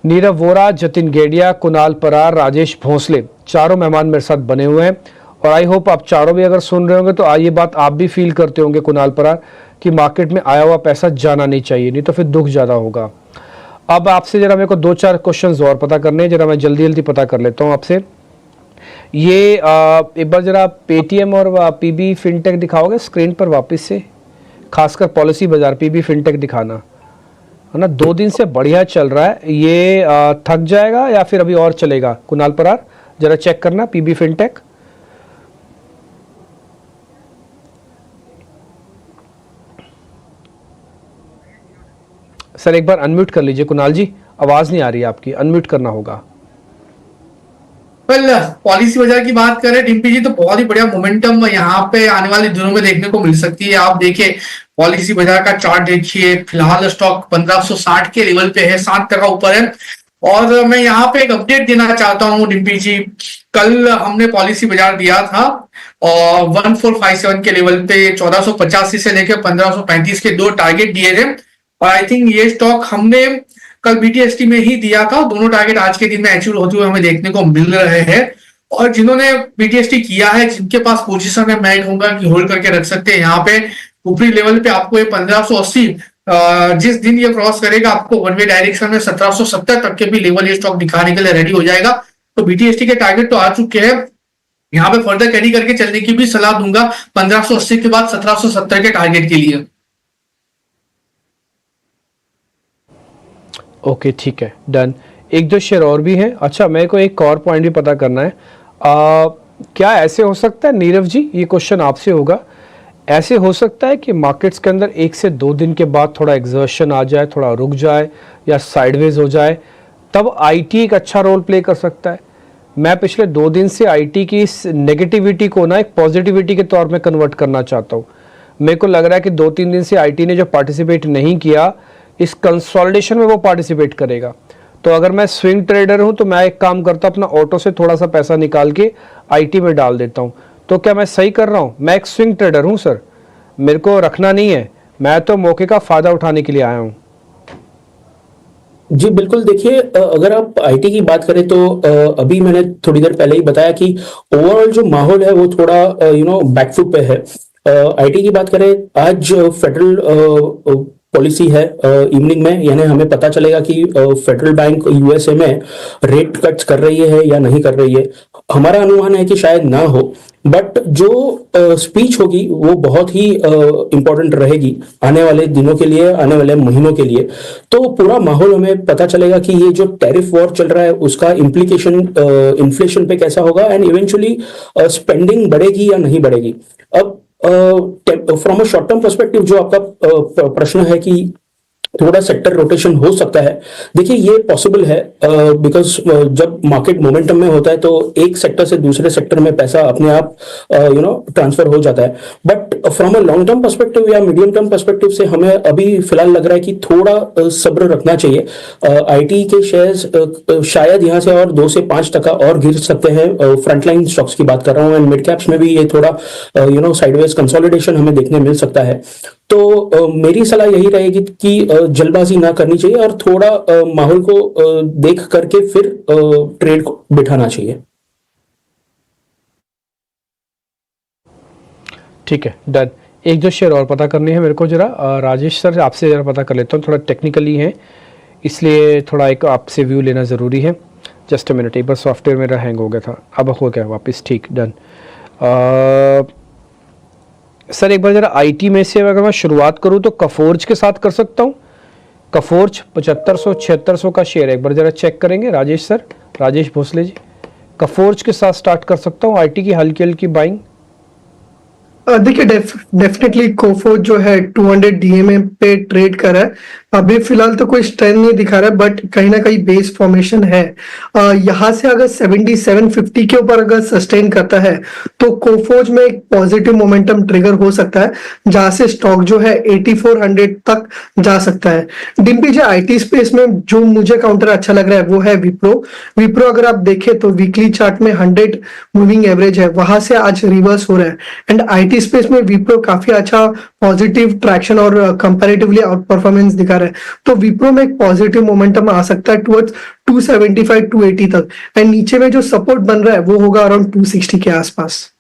नीरव वोरा, जतिन गेडिया, कुणाल परार, राजेश भोंसले, चारों मेहमान मेरे साथ बने हुए हैं, और आई होप आप चारों भी अगर सुन रहे होंगे तो ये बात आप भी फील करते होंगे कुणाल परार, कि मार्केट में आया हुआ पैसा जाना नहीं चाहिए, नहीं तो फिर दुख ज़्यादा होगा। अब आपसे जरा मेरे को 2-4 क्वेश्चंस और पता करने हैं, जरा मैं जल्दी जल्दी पता कर लेता हूँ आपसे। ये एक बार जरा पेटीएम और पीबी फिनटेक दिखाओगे स्क्रीन पर वापस से, खासकर पॉलिसी बाजार पीबी फिनटेक दिखाना, है ना। 2 दिन से बढ़िया चल रहा है, ये थक जाएगा या फिर अभी और चलेगा? कुणाल परार जरा चेक करना पीबी फिनटेक। सर एक बार अनम्यूट कर लीजिए कुणाल जी, आवाज नहीं आ रही है आपकी, अनम्यूट करना होगा। पॉलिसी बाजार की बात करें डिम्पी जी, तो बहुत ही बढ़िया मोमेंटम यहाँ पे आने वाले दिनों में देखने को मिल सकती है। आप देखिए पॉलिसी बाजार का चार्ट देखिए, फिलहाल स्टॉक 1560 के लेवल पे है, 7% ऊपर है। और मैं यहाँ पे एक अपडेट देना चाहता हूँ डिम्पी जी, कल हमने पॉलिसी बाजार दिया था और 1457 के लेवल पे 1485 से लेकर 1535 के 2 टारगेट दिए थे, और आई थिंक ये स्टॉक हमने कल BTST में ही दिया था। दोनों टारगेट आज के दिन में अचीव होते हुए हमें देखने को मिल रहे हैं, और जिन्होंने BTST किया है, जिनके पास पोजीशन है, मैं कहूंगा कि होल्ड करके रख सकते हैं। यहाँ पे ऊपरी लेवल पे आपको ये 1580 जिस दिन ये क्रॉस करेगा, आपको वन वे डायरेक्शन में 1770 तक के भी लेवल ये स्टॉक दिखाने के लिए रेडी हो जाएगा। तो BTST के टारगेट तो आ चुके हैं, यहाँ पे फर्दर कैरी करके चलने की भी सलाह दूंगा 1580 के बाद 1770 के टारगेट के लिए। ओके ठीक है, डन। 1-2 शेयर और भी हैं। अच्छा, मेरे को एक और पॉइंट भी पता करना है, क्या ऐसे हो सकता है नीरव जी, ये क्वेश्चन आपसे होगा, ऐसे हो सकता है कि मार्केट्स के अंदर 1 से 2 दिन के बाद थोड़ा एक्सर्शन आ जाए, थोड़ा रुक जाए या साइडवेज हो जाए, तब आईटी एक अच्छा रोल प्ले कर सकता है? मैं पिछले 2 दिन से आईटी की इस नेगेटिविटी को ना एक पॉजिटिविटी के तौर में कन्वर्ट करना चाहता हूँ। मेरे को लग रहा है कि 2-3 दिन से आईटी ने जो पार्टिसिपेट नहीं किया, इस कंसोलिडेशन में वो पार्टिसिपेट करेगा। तो अगर मैं स्विंग ट्रेडर हूं तो मैं एक काम करता हूं, अपना ऑटो से थोड़ा सा पैसा निकाल के आईटी में डाल देता हूं। तो क्या मैं सही कर रहा हूं? मैं एक स्विंग ट्रेडर हूं सर, मेरे को रखना नहीं है, मैं तो मौके का फायदा उठाने के लिए आया हूं। जी बिल्कुल, देखिए अगर आप आईटी की बात करें तो अभी मैंने थोड़ी देर पहले ही बताया कि ओवरऑल जो माहौल है वो थोड़ा बैकफुट पे है। आईटी की बात करें, आज फेडरल पॉलिसी है इवनिंग में, यानी हमें पता चलेगा कि फेडरल बैंक यूएसए में रेट कट्स कर रही है या नहीं कर रही है। हमारा अनुमान है कि शायद ना हो, बट जो स्पीच होगी वो बहुत ही इंपॉर्टेंट रहेगी आने वाले दिनों के लिए, आने वाले महीनों के लिए। तो पूरा माहौल हमें पता चलेगा कि ये जो टैरिफ वॉर चल रहा है उसका इम्प्लीकेशन इन्फ्लेशन पे कैसा होगा, एंड इवेंचुअली स्पेंडिंग बढ़ेगी या नहीं बढ़ेगी। अब from a short term perspective जो आपका प्रश्न है कि थोड़ा सेक्टर रोटेशन हो सकता है। देखिए ये पॉसिबल है बिकॉज जब मार्केट मोमेंटम में होता है तो एक सेक्टर से दूसरे सेक्टर में पैसा अपने आप ट्रांसफर हो जाता है। But from a long term perspective या मीडियम टर्म पर्सपेक्टिव से हमें अभी फिलहाल लग रहा है कि थोड़ा सब्र रखना चाहिए। आईटी के शेयर्स शायद यहाँ से और 2 से 5% और गिर सकते हैं। फ्रंटलाइन स्टॉक्स की बात कर रहा हूँ एंड मिड कैप्स में भी ये थोड़ा साइडवेज कंसोलिडेशन हमें देखने मिल सकता है। तो मेरी सलाह यही रहेगी कि जल्दबाजी ना करनी चाहिए और थोड़ा माहौल को देख करके फिर ट्रेड को बिठाना चाहिए। ठीक है, डन। एक दो शेयर और पता करने हैं मेरे को जरा। राजेश सर आपसे जरा पता कर लेता हूँ, थोड़ा टेक्निकली है इसलिए थोड़ा एक आपसे व्यू लेना ज़रूरी है। जस्ट अ मिनट, एक बार सॉफ्टवेयर मेरा हैंग हो गया था, अब हो गया वापस, ठीक, डन। सर एक बार जरा आईटी में से अगर मैं शुरुआत करूं तो कफोर्ज के साथ कर सकता हूं। कफोर्ज 7500-7600 का शेयर है, एक बार जरा चेक करेंगे राजेश सर, राजेश भोसले जी। कफोर्ज के साथ स्टार्ट कर सकता हूं आईटी की हल्की हल्की बाइंग। देखिए डेफिनेटली कोफोर्ज जो है 200 डीएमए पे ट्रेड कर रहा है। अभी फिलहाल तो कोई स्ट्रेंथ नहीं दिखा रहा है बट कहीं ना कहीं बेस फॉर्मेशन है। यहाँ से अगर 7750 के ऊपर अगर सस्टेन करता है तो कोफोर्ज में एक पॉजिटिव मोमेंटम ट्रिगर हो सकता है जहां से स्टॉक जो है 8400 तक जा सकता है। डिम्पी जी आईटी स्पेस में जो मुझे काउंटर अच्छा लग रहा है वो है विप्रो अगर आप देखें तो वीकली चार्ट में 100 मूविंग एवरेज है, वहां से आज रिवर्स हो रहा है एंड आईटी स्पेस में विप्रो काफी अच्छा पॉजिटिव ट्रैक्शन और कंपैरेटिवली आउट परफॉर्मेंस दिखा रहा है। तो विप्रो में एक पॉजिटिव मोमेंटम आ सकता है टुवर्ड्स 275-280 तक एंड नीचे में जो सपोर्ट बन रहा है वो होगा अराउंड 260 के आसपास।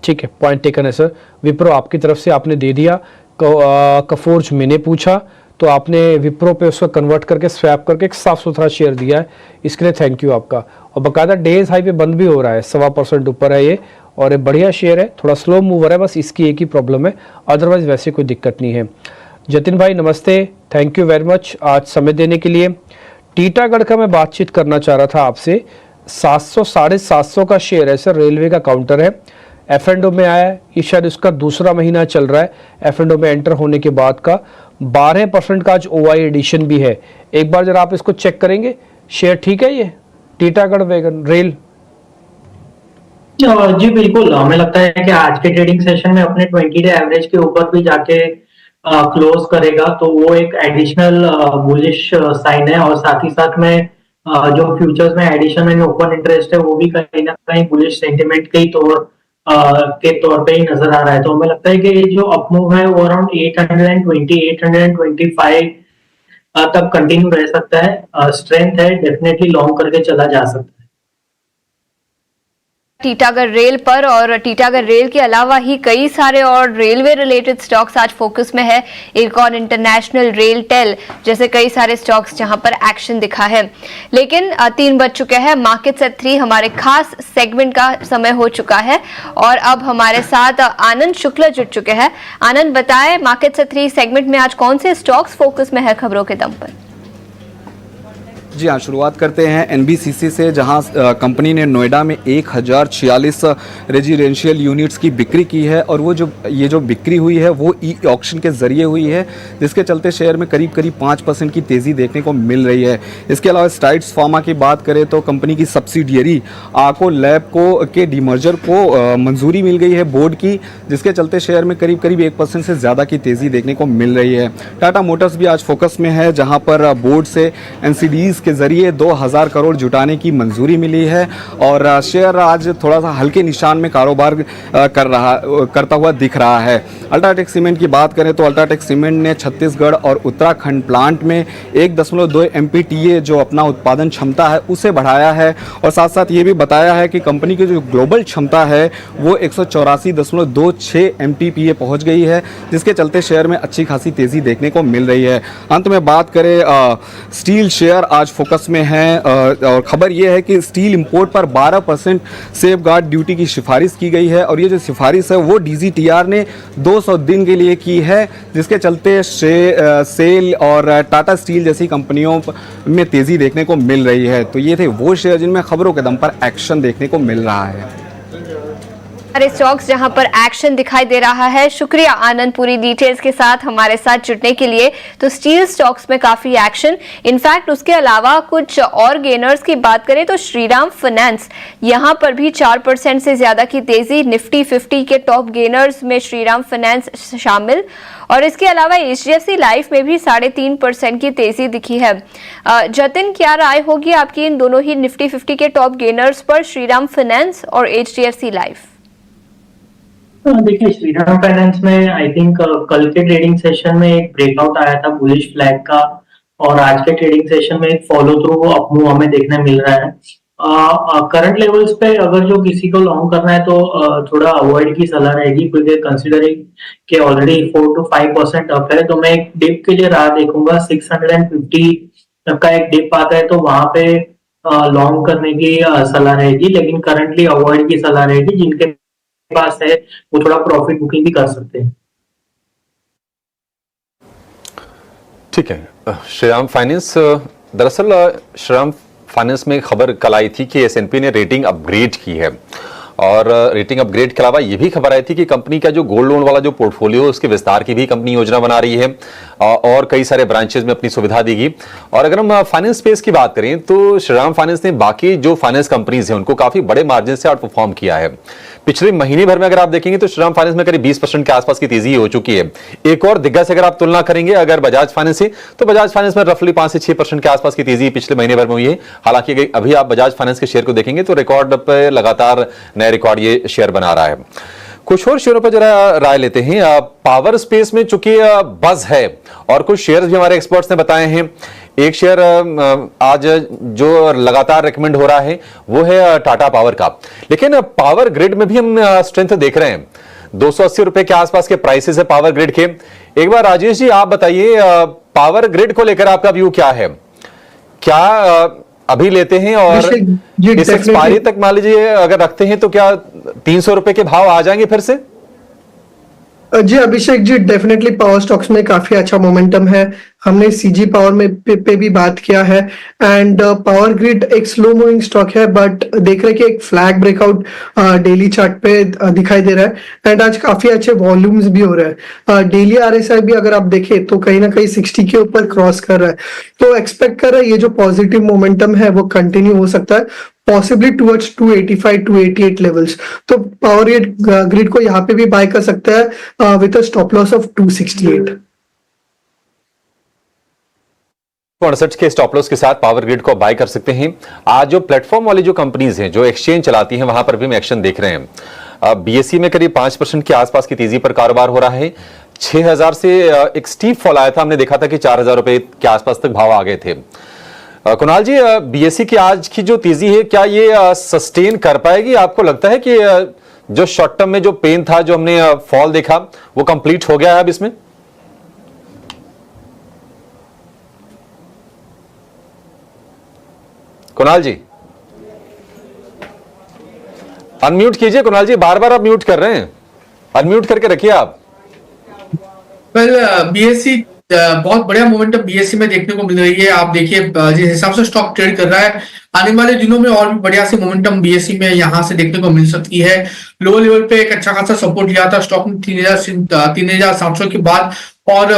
ठीक है, पॉइंट टेकन है सर। विप्रो आपकी तरफ से आपने दे दिया, कफोर्ज मैंने पूछा तो आपने विप्रो पे उसको कन्वर्ट करके स्वैप करके एक साफ सुथरा शेयर दिया है, इसके लिए थैंक यू आपका। और बकायदा डेज हाई पे बंद भी हो रहा है, 1.25% ऊपर है ये और एक बढ़िया शेयर है, थोड़ा स्लो मूवर है, बस इसकी एक ही प्रॉब्लम है, अदरवाइज वैसे कोई दिक्कत नहीं है। जतिन भाई नमस्ते, थैंक यू वेरी मच आज समय देने के लिए। टीटागढ़ का मैं बातचीत करना चाह रहा था आपसे। 700-750 का शेयर है सर, रेलवे का काउंटर है, F&O में आया है, ये शायद उसका दूसरा महीना चल रहा है F&O में एंटर होने के बाद का। 12% का आज OI एडिशन भी है, एक बार जरा आप इसको चेक करेंगे। शेयर ठीक है ये टीटागढ़ वैगन रेल? जी बिल्कुल, हमें लगता है कि आज के ट्रेडिंग सेशन में अपने 20 डे एवरेज के ऊपर भी जाके क्लोज करेगा, तो वो एक एडिशनल बुलिश साइन है। और साथ ही साथ में जो फ्यूचर्स में एडिशन एंड ओपन इंटरेस्ट है वो भी कहीं ना कहीं बुलिश सेंटिमेंट के तौर पे ही नजर आ रहा है। तो हमें लगता है कि जो अपमूव है वो अराउंड 820-825 तक कंटिन्यू रह सकता है। स्ट्रेंथ है, डेफिनेटली लॉन्ग करके चला जा सकता है टीटागढ़ रेल पर। और टीटागढ़ रेल के अलावा ही कई सारे और रेलवे रिलेटेड स्टॉक्स आज फोकस में है। एक और इंटरनेशनल रेल टेल जैसे कई सारे स्टॉक्स जहां पर एक्शन दिखा है। लेकिन 3 बज चुके हैं, मार्केट्स एट 3 हमारे खास सेगमेंट का समय हो चुका है और अब हमारे साथ आनंद शुक्ला जुड़ चुके हैं। आनंद बताएं, मार्केट्स एट 3 सेगमेंट में आज कौन से स्टॉक्स फोकस में है खबरों के दम पर? जी हाँ, शुरुआत करते हैं एनबीसीसी से, जहां कंपनी ने नोएडा में 1046 रेजिडेंशियल यूनिट्स की बिक्री की है और वो ये जो बिक्री हुई है वो ई ऑक्शन के जरिए हुई है, जिसके चलते शेयर में करीब 5% की तेज़ी देखने को मिल रही है। इसके अलावा स्ट्राइड्स फार्मा की बात करें तो कंपनी की सब्सिडियरी आको लैब के डीमर्जर को मंजूरी मिल गई है बोर्ड की, जिसके चलते शेयर में करीब 1% से ज़्यादा की तेज़ी देखने को मिल रही है। टाटा मोटर्स भी आज फोकस में है, जहाँ पर बोर्ड से एनसीडीज के जरिए 2000 करोड़ जुटाने की मंजूरी मिली है और शेयर आज थोड़ा सा हल्के निशान में कारोबार करता हुआ दिख रहा है। अल्ट्राटेक सीमेंट की बात करें तो अल्ट्राटेक सीमेंट ने छत्तीसगढ़ और उत्तराखंड प्लांट में 1.2 MPTA जो अपना उत्पादन क्षमता है उसे बढ़ाया है और साथ साथ ये भी बताया है कि कंपनी की जो ग्लोबल क्षमता है वो 184.26 MTPA पहुंच गई है, जिसके चलते शेयर में अच्छी खासी तेज़ी देखने को मिल रही है। अंत में बात करें स्टील शेयर आज फोकस में है और खबर यह है कि स्टील इंपोर्ट पर 12% सेफगार्ड ड्यूटी की सिफारिश की गई है और ये जो सिफारिश है वो DGTR ने 200 दिन के लिए की है, जिसके चलते सेल और टाटा स्टील जैसी कंपनियों में तेज़ी देखने को मिल रही है। तो ये थे वो शेयर जिनमें खबरों के दम पर एक्शन देखने को मिल रहा है। सारे स्टॉक्स जहां पर एक्शन दिखाई दे रहा है। शुक्रिया आनंद पूरी डिटेल्स के साथ हमारे साथ जुड़ने के लिए। तो स्टील स्टॉक्स में काफी एक्शन, इनफैक्ट उसके अलावा कुछ और गेनर्स की बात करें तो श्रीराम फाइनेंस यहां पर भी 4% से ज्यादा की तेजी। निफ्टी 50 के टॉप गेनर्स में श्रीराम फाइनेंस शामिल, और इसके अलावा HDFC लाइफ में भी 3.5% की तेजी दिखी है। जतिन, क्या राय होगी आपकी इन दोनों ही निफ्टी 50 के टॉप गेनर्स पर, श्रीराम फाइनेंस और HDFC लाइफ? देखिए, श्रीराम फाइनेंस में आई थिंक कल के ट्रेडिंग सेशन में एक ब्रेकआउट आया था बुलिश फ्लैग का, और आज के ट्रेडिंग सेशन में एक फॉलो थ्रू अप मूव हमें देखने मिल रहा है। करंट लेवल्स पे अगर जो किसी को लॉन्ग करना है तो थोड़ा अवॉइड की सलाह रहेगी, क्योंकि कंसिडरिंग कि ऑलरेडी 4 to 5% अप है, तो मैं एक डिप के लिए राह देखूंगा। 650 का एक डिप आता है तो वहां पे लॉन्ग करने की सलाह रहेगी, लेकिन करंटली अवॉइड की सलाह रहेगी। जिनके पास है वो थोड़ा प्रॉफिट बुकिंग भी कर सकते हैं। ठीक है। श्रीराम फाइनेंस, दरअसल श्रीराम फाइनेंस में खबर कल आई थी कि S&P ने रेटिंग अपग्रेड की है, और रेटिंग अपग्रेड के अलावा ये भी खबर आई थी कि कंपनी का जो गोल्ड लोन वाला जो पोर्टफोलियो उसके विस्तार की भी कंपनी योजना बना रही है, और कई सारे ब्रांचेज में अपनी सुविधा देगी। और अगर हम फाइनेंस स्पेस की बात करें तो श्रीराम फाइनेंस ने बाकी जो फाइनेंस कंपनीज हैं उनको काफी बड़े मार्जिन से आउट परफॉर्म किया है। पिछले महीने भर में अगर आप देखेंगे तो श्रीराम फाइनेंस में करीब 20% के आसपास की तेजी हो चुकी है। एक और दिग्गज से अगर आप तुलना करेंगे अगर बजाज फाइनेंस से, तो बजाज फाइनेंस में रफली 5 से 6% के आसपास की तेजी पिछले महीने भर में हुई है। हालांकि अभी आप बजाज फाइनेंस के शेयर को देखेंगे तो रिकॉर्ड पे लगातार नए रिकॉर्ड ये शेयर बना रहा है। कुछ और शेयरों पर जरा राय लेते हैं। पावर स्पेस में चूंकि बज है और कुछ शेयर्स भी हमारे एक्सपर्ट्स ने बताए हैं। एक शेयर आज जो लगातार रेकमेंड हो रहा है वो है टाटा पावर का, लेकिन पावर ग्रिड में भी हम स्ट्रेंथ देख रहे हैं। 280 रुपए के आसपास के प्राइसेस है पावर ग्रिड के। एक बार राजेश जी आप बताइए, पावर ग्रिड को लेकर आपका व्यू क्या है? क्या अभी लेते हैं और इस एक्सपायरी तक मान लीजिए अगर रखते हैं तो क्या 300 रुपए के भाव आ जाएंगे फिर से? जी Abhishek ji, definitely power stocks में काफी अच्छा मोमेंटम है। हमने सीजी पावर में पे भी बात किया है, एंड पावर ग्रिड एक स्लो मूविंग स्टॉक है, बट देख रहे कि एक फ्लैग ब्रेकआउट डेली चार्ट पे दिखाई दे रहा है, एंड आज काफी अच्छे वॉल्यूम्स भी हो रहे हैं। डेली RSI भी अगर आप देखें तो कहीं ना कहीं 60 के ऊपर क्रॉस कर रहा है, तो एक्सपेक्ट कर रहा है ये जो पॉजिटिव मोमेंटम है वो कंटिन्यू हो सकता है, पॉसिबली टुवर्ड्स 285 288 लेवल्स। तो पावर ग्रिड को यहाँ पे भी बाय कर सकता है with a stop loss of 268। 68 के स्टॉप लॉस के साथ पावर ग्रिड को बाय कर सकते हैं। आज जो प्लेटफॉर्म वाली जो कंपनीज हैं जो एक्सचेंज चलाती हैं वहां पर भी हम एक्शन देख रहे हैं। BSE में करीब 5% के आसपास की तेजी पर कारोबार हो रहा है। 6000 से एक स्टीप फॉल आया था, हमने देखा था कि 4000 रुपए के आसपास तक भाव आ गए थे। कुणाल जी, BSE की आज की जो तेजी है क्या ये सस्टेन कर पाएगी? आपको लगता है कि जो शॉर्ट टर्म में जो पेन था, जो हमने फॉल देखा, वो कंप्लीट हो गया है अब इसमें? कुणाल जी अनम्यूट कीजिए। कुणाल जी बार बार आप म्यूट कर रहे हैं, अनम्यूट करके रखिए आप। BSE बहुत बढ़िया मोमेंटम BSE में देखने को मिल रही है। आप देखिए जिस हिसाब से स्टॉक ट्रेड कर रहा है, आने वाले दिनों में और भी बढ़िया से मोमेंटम BSE में यहां से देखने को मिल सकती है। लोअर लेवल पे एक अच्छा खासा सपोर्ट लिया था स्टॉक ने 3700 के बाद, और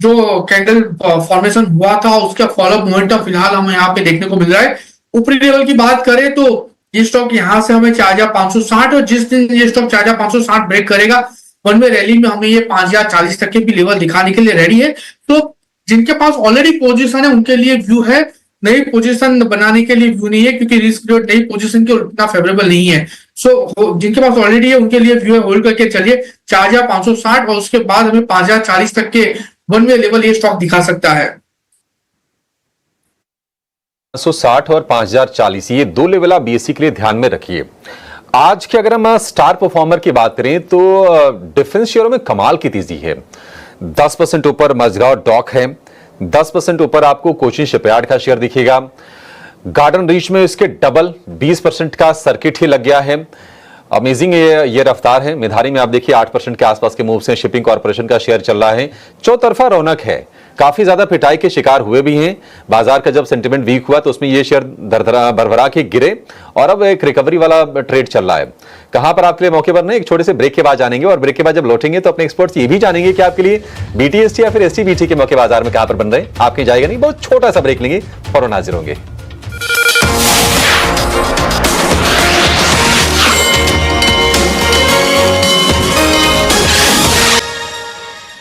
जो कैंडल फॉर्मेशन हुआ था उसका फॉलोअप मोमेंटम फिलहाल हमें यहाँ पे देखने को मिल रहा है। ऊपरी लेवल की बात करें तो ये स्टॉक यहां से हमें 4560, और जिस दिन ये स्टॉक 4560 ब्रेक करेगा वन वे रैली में हमें ये 5040 तक के भी लेवल दिखाने के लिए रेडी है। तो जिनके पास ऑलरेडी पोजीशन है उनके लिए व्यू है, नई पोजीशन बनाने के लिए व्यू नहीं है, क्योंकि रिस्क जो नई पोजीशन के उतना फेवरेबल नहीं है। सो जिनके पास ऑलरेडी है उनके लिए व्यू है, होल्ड करके चलिए 4560, और उसके बाद हमें 5040 तक के वन वे लेवल ये स्टॉक दिखा सकता है। 560 और 5040 ये दो लेवल आप BSE के लिए ध्यान में रखिए। आज के अगर हम स्टार परफॉर्मर की बात करें तो डिफेंस शेयरों में कमाल की तेजी है। 10% ऊपर मझगांव डॉक है, 10% ऊपर आपको कोचिन शिपयार्ड का शेयर दिखेगा। गार्डन रीच में इसके डबल 20% का सर्किट ही लग गया है। अमेजिंग ये रफ्तार है। मिधारी में आप देखिए 8% के आसपास के मूव से शिपिंग कॉर्पोरेशन का शेयर चल रहा है। चौतरफा रौनक है। काफी ज्यादा पिटाई के शिकार हुए भी हैं। बाजार का जब सेंटिमेंट वीक हुआ तो उसमें ये शेयर भरभरा के गिरे और अब एक रिकवरी वाला ट्रेड चल रहा है। कहां पर आपके लिए मौके पर नहीं, एक छोटे से ब्रेक के बाद जानेंगे और ब्रेक के बाद जब लौटेंगे तो अपने एक्सपर्ट्स ये भी जानेंगे कि आपके लिए बीटीएसटी या फिर एसटीबीटी के मौके बाजार में कहां पर बन रहे हैं। आप कहीं जाएगा नहीं, बहुत छोटा सा ब्रेक लेंगे, फौरन हाजिर होंगे।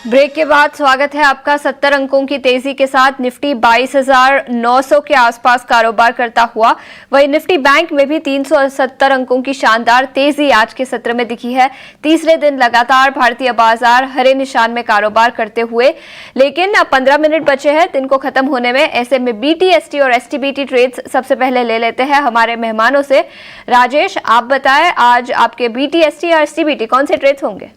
ब्रेक के बाद स्वागत है आपका। 70 अंकों की तेजी के साथ निफ्टी 22,900 के आसपास कारोबार करता हुआ, वहीं निफ्टी बैंक में भी 370 अंकों की शानदार तेजी आज के सत्र में दिखी है। तीसरे दिन लगातार भारतीय बाजार हरे निशान में कारोबार करते हुए, लेकिन अब 15 मिनट बचे हैं दिन को खत्म होने में। ऐसे में बीटीएसटी और एसटीबीटी ट्रेड्स सबसे पहले ले लेते हैं हमारे मेहमानों से। राजेश, आप बताएं आज आपके बीटीएसटी और एसटीबीटी कौन से ट्रेड्स होंगे?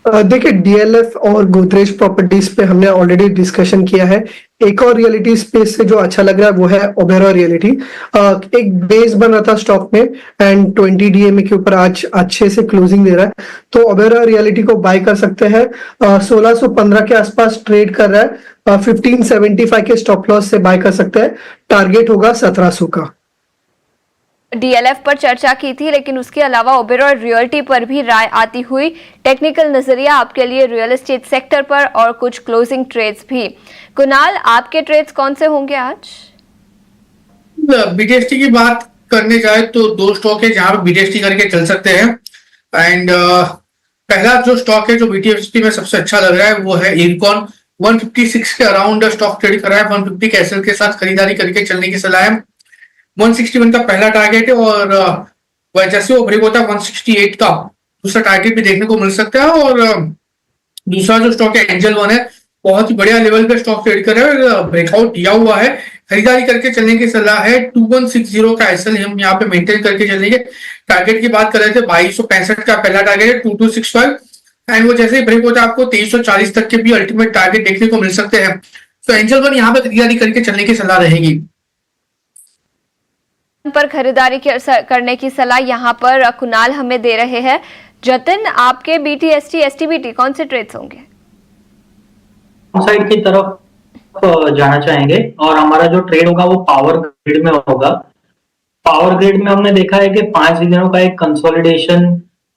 देखिए, डीएलएफ और गोदरेज प्रॉपर्टीज पे हमने ऑलरेडी डिस्कशन किया है। एक और रियलिटी स्पेस से जो अच्छा लग रहा है वो है ओबेरॉय रियलिटी। एक बेस बना था स्टॉक में एंड 20 डीएमए के ऊपर आज अच्छे से क्लोजिंग दे रहा है, तो ओबेरॉय रियलिटी को बाय कर सकते हैं। 1615 के आसपास ट्रेड कर रहा है। 1575 के स्टॉप लॉस से बाय कर सकते हैं। टारगेट होगा 1700 का। डीएलएफ पर चर्चा की थी, लेकिन उसके अलावा ओबेरॉय रियल्टी पर भी राय आती हुई। टेक्निकल नजरिया आपके लिए रियल एस्टेट सेक्टर पर और कुछ क्लोजिंग ट्रेड्स भी। कुणाल, आपके ट्रेड्स कौन से होंगे आज? बीटीएसटी की बात करने जाए तो दो स्टॉक है जहां पर बीटीएसटी करके चल सकते हैं। एंड पहला जो स्टॉक है जो बीटीएसटी में सबसे अच्छा लग रहा है वो है इरकॉन। 156 के अराउंड स्टॉक ट्रेड कर रहा है। 150 के एसएल के साथ खरीदारी करके चलने की सलाह है। 161 का पहला टारगेट है और जैसे वो ब्रेक होता है 168 का दूसरा टारगेट भी देखने को मिल सकता है। और दूसरा जो स्टॉक है एंजल वन है, बहुत ही बढ़िया लेवल पे स्टॉक ट्रेड कर रहा है, ब्रेकआउट दिया हुआ है, खरीदारी करके चलने की सलाह है। 2160 का एसएल हम यहाँ पे मेंटेन करके चलेंगे। टारगेट की बात कर रहे थे 2265 का पहला टारगेट है, 2265 एंड वो जैसे ही ब्रेक होता है आपको 2340 तक के भी अल्टीमेट टारगेट देखने को मिल सकते हैं। तो एंजल वन यहाँ पे खरीदारी करके चलने की सलाह रहेगी। पर खरीदारी करने की सलाह यहाँ पर कुणाल हमें दे रहे हैं। जतिन, आपके बीटीएसटी एसटीबीटी कौन से ट्रेड्स होंगे? साइड की तरफ जाना चाहेंगे और हमारा जो ट्रेड होगा वो पावर ग्रिड में होगा। पावर ग्रिड में हमने देखा है कि 5 दिनों का एक कंसोलिडेशन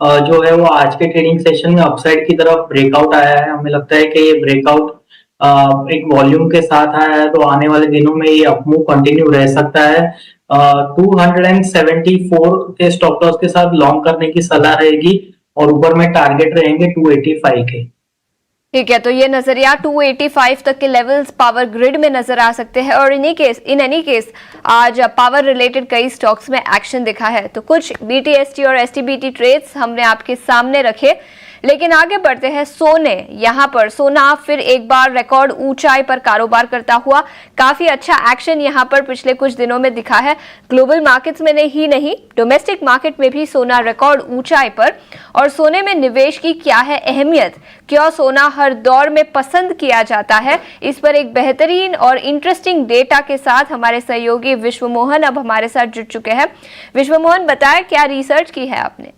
जो है वो आज के ट्रेडिंग सेशन में अपसाइड की तरफ ब्रेकआउट आया है। हमें लगता है कि ये ब्रेकआउट एक वॉल्यूम के साथ आया है, तो आने वाले दिनों में ये अपमूव कंटिन्यू रह सकता है। 274 के स्टॉप लॉस के साथ लॉन्ग करने की सलाह रहेगी और ऊपर में टारगेट रहेंगे 285 के। ठीक है, तो ये नजरिया 285 तक के लेवल्स पावर ग्रिड में नजर आ सकते हैं और इन एनी केस आज पावर रिलेटेड कई स्टॉक्स में एक्शन दिखा है। तो कुछ बीटीएसटी और एसटीबीटी ट्रेड्स हमने आपके सामने रखे, लेकिन आगे बढ़ते हैं सोने। यहाँ पर सोना फिर एक बार रिकॉर्ड ऊंचाई पर कारोबार करता हुआ, काफी अच्छा एक्शन यहाँ पर पिछले कुछ दिनों में दिखा है। ग्लोबल मार्केट्स में ही नहीं, डोमेस्टिक मार्केट में भी सोना रिकॉर्ड ऊंचाई पर। और सोने में निवेश की क्या है अहमियत, क्यों सोना हर दौर में पसंद किया जाता है, इस पर एक बेहतरीन और इंटरेस्टिंग डेटा के साथ हमारे सहयोगी विश्व मोहन अब हमारे साथ जुड़ चुके हैं। विश्व मोहन, बताएं क्या रिसर्च की है आपने?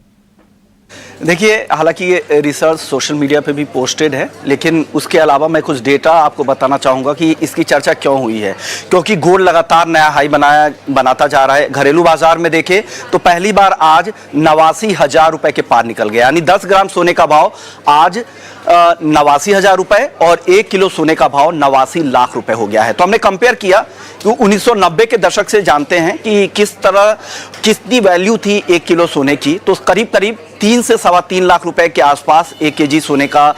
देखिए, हालांकि ये रिसर्च सोशल मीडिया पे भी पोस्टेड है, लेकिन उसके अलावा मैं कुछ डेटा आपको बताना चाहूँगा कि इसकी चर्चा क्यों हुई है। क्योंकि गोल्ड लगातार नया हाई बनाता जा रहा है। घरेलू बाजार में देखें तो पहली बार आज 89,000 रुपए के पार निकल गया, यानी 10 ग्राम सोने का भाव आज 89,000 रुपए और 1 किलो सोने का भाव 89 लाख रुपए हो गया है। तो हमने कंपेयर किया कि 1990 के दशक से जानते हैं कि कितनी वैल्यू थी 1 किलो सोने की, तो करीब 3 से 3.25 लाख रुपए के आसपास 1 केजी सोने का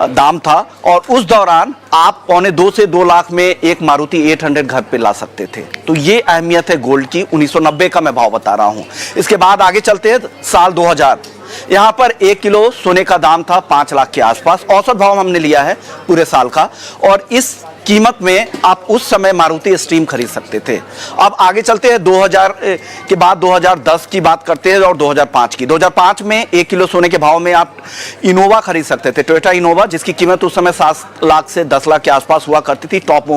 दाम था। और उस दौरान आप 1.25 से 2 लाख में एक मारुति 800 घर पे ला सकते थे। तो ये अहमियत है गोल्ड की। 1990 का मैं भाव बता रहा हूं। इसके बाद आगे चलते हैं साल 2000, यहां पर 1 किलो सोने का दाम था 5 लाख के आसपास। औसत भाव हमने लिया है पूरे साल का, और इस कीमत में आप उस समय मारुति स्ट्रीम खरीद सकते थे। अब आगे चलते हैं 2000 के बाद 2010 की बात करते हैं और 2005 की। 2005 में 1 किलो सोने के भाव में आप इनोवा खरीद सकते थे, टोयोटा इनोवा, जिसकी कीमत उस समय 7 लाख से 10 लाख के आसपास हुआ करती थी। टॉप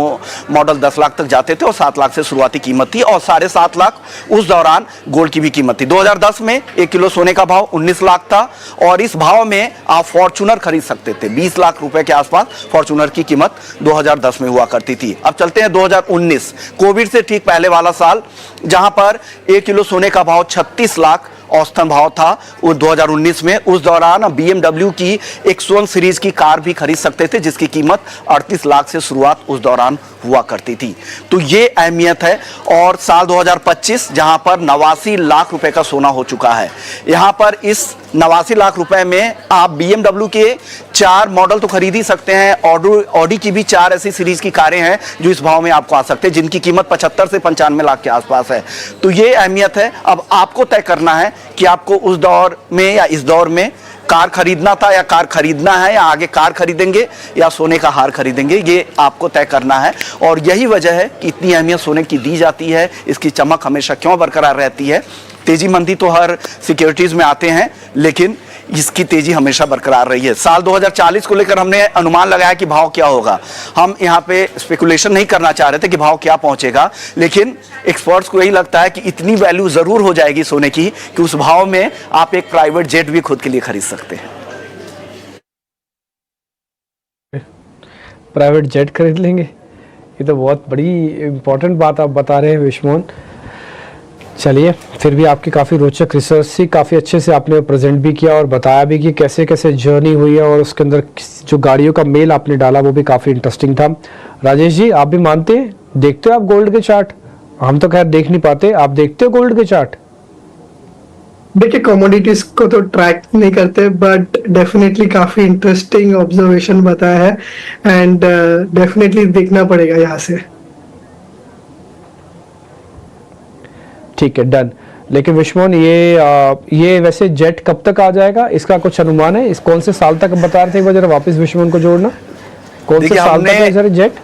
मॉडल 10 लाख तक जाते थे और 7 लाख से शुरुआती कीमत थी और 7.5 लाख उस दौरान गोल्ड की भी कीमत थी। 2010 में 1 किलो सोने का भाव 19 लाख था और इस भाव में आप फॉर्च्यूनर खरीद सकते थे। 20 लाख रुपए के आसपास फॉर्च्यूनर की कीमत 2010 में हुआ करती थी। अब चलते हैं 2019, कोविड से ठीक पहले वाला साल, जहां पर 1 किलो सोने का भाव 36 लाख औसतन भाव था वो 2019 में। उस दौरान BMW की X1 सीरीज की कार भी खरीद सकते थे, जिसकी कीमत 38 लाख से शुरुआत उस दौरान हुआ करती थी। तो ये अहमियत है। और साल 2025 जहां पर 89 लाख रुपए का सोना हो चुका है, यहां पर इस 89 लाख रुपए में आप BMW के 4 मॉडल तो खरीद ही सकते हैं। ऑडी की भी 4 ऐसी सीरीज की कारें हैं जो इस भाव में आपको आ सकते हैं, जिनकी कीमत 75 से 95 लाख के आसपास है। तो ये अहमियत है। अब आपको तय करना है कि आपको उस दौर में या इस दौर में कार खरीदना था या कार खरीदना है, या आगे कार खरीदेंगे या सोने का हार खरीदेंगे, ये आपको तय करना है। और यही वजह है कि इतनी अहमियत सोने की दी जाती है, इसकी चमक हमेशा क्यों बरकरार रहती है। तेजी मंदी तो हर सिक्योरिटीज में आते हैं, लेकिन इसकी तेजी हमेशा बरकरार रही है। साल 2040 को लेकर हमने अनुमान लगाया कि भाव क्या होगा। हम यहाँ पे स्पेकुलेशन नहीं करना चाह रहे थे कि भाव क्या पहुंचेगा, लेकिन एक्सपर्ट्स को यही लगता है कि इतनी वैल्यू जरूर हो जाएगी सोने की कि उस भाव में आप एक प्राइवेट जेट भी खुद के लिए खरीद सकते हैं। प्राइवेट जेट खरीद लेंगे, ये तो बहुत बड़ी इंपॉर्टेंट बात आप बता रहे हैं विश्वमोहन। चलिए, फिर भी आपकी काफ़ी रोचक रिसर्च थी, काफ़ी अच्छे से आपने प्रेजेंट भी किया और बताया भी कि कैसे कैसे जर्नी हुई है, और उसके अंदर जो गाड़ियों का मेल आपने डाला वो भी काफ़ी इंटरेस्टिंग था। राजेश जी, आप भी मानते हैं, देखते हो आप गोल्ड के चार्ट? हम तो खैर देख नहीं पाते, आप देखते हो गोल्ड के चार्ट? देखिए, कमोडिटीज को तो ट्रैक नहीं करते, बट डेफिनेटली काफी इंटरेस्टिंग ऑब्जर्वेशन बताया है एंड डेफिनेटली देखना पड़ेगा यहाँ से। ठीक है, डन। लेकिन विश्वमोहन, ये वैसे जेट कब तक आ जाएगा, इसका कुछ अनुमान है? इस कौन से साल तक बता रहे थे, एक बार जरा वापस विश्वमोहन को जोड़ना, कौन से साल तक है सर जेट?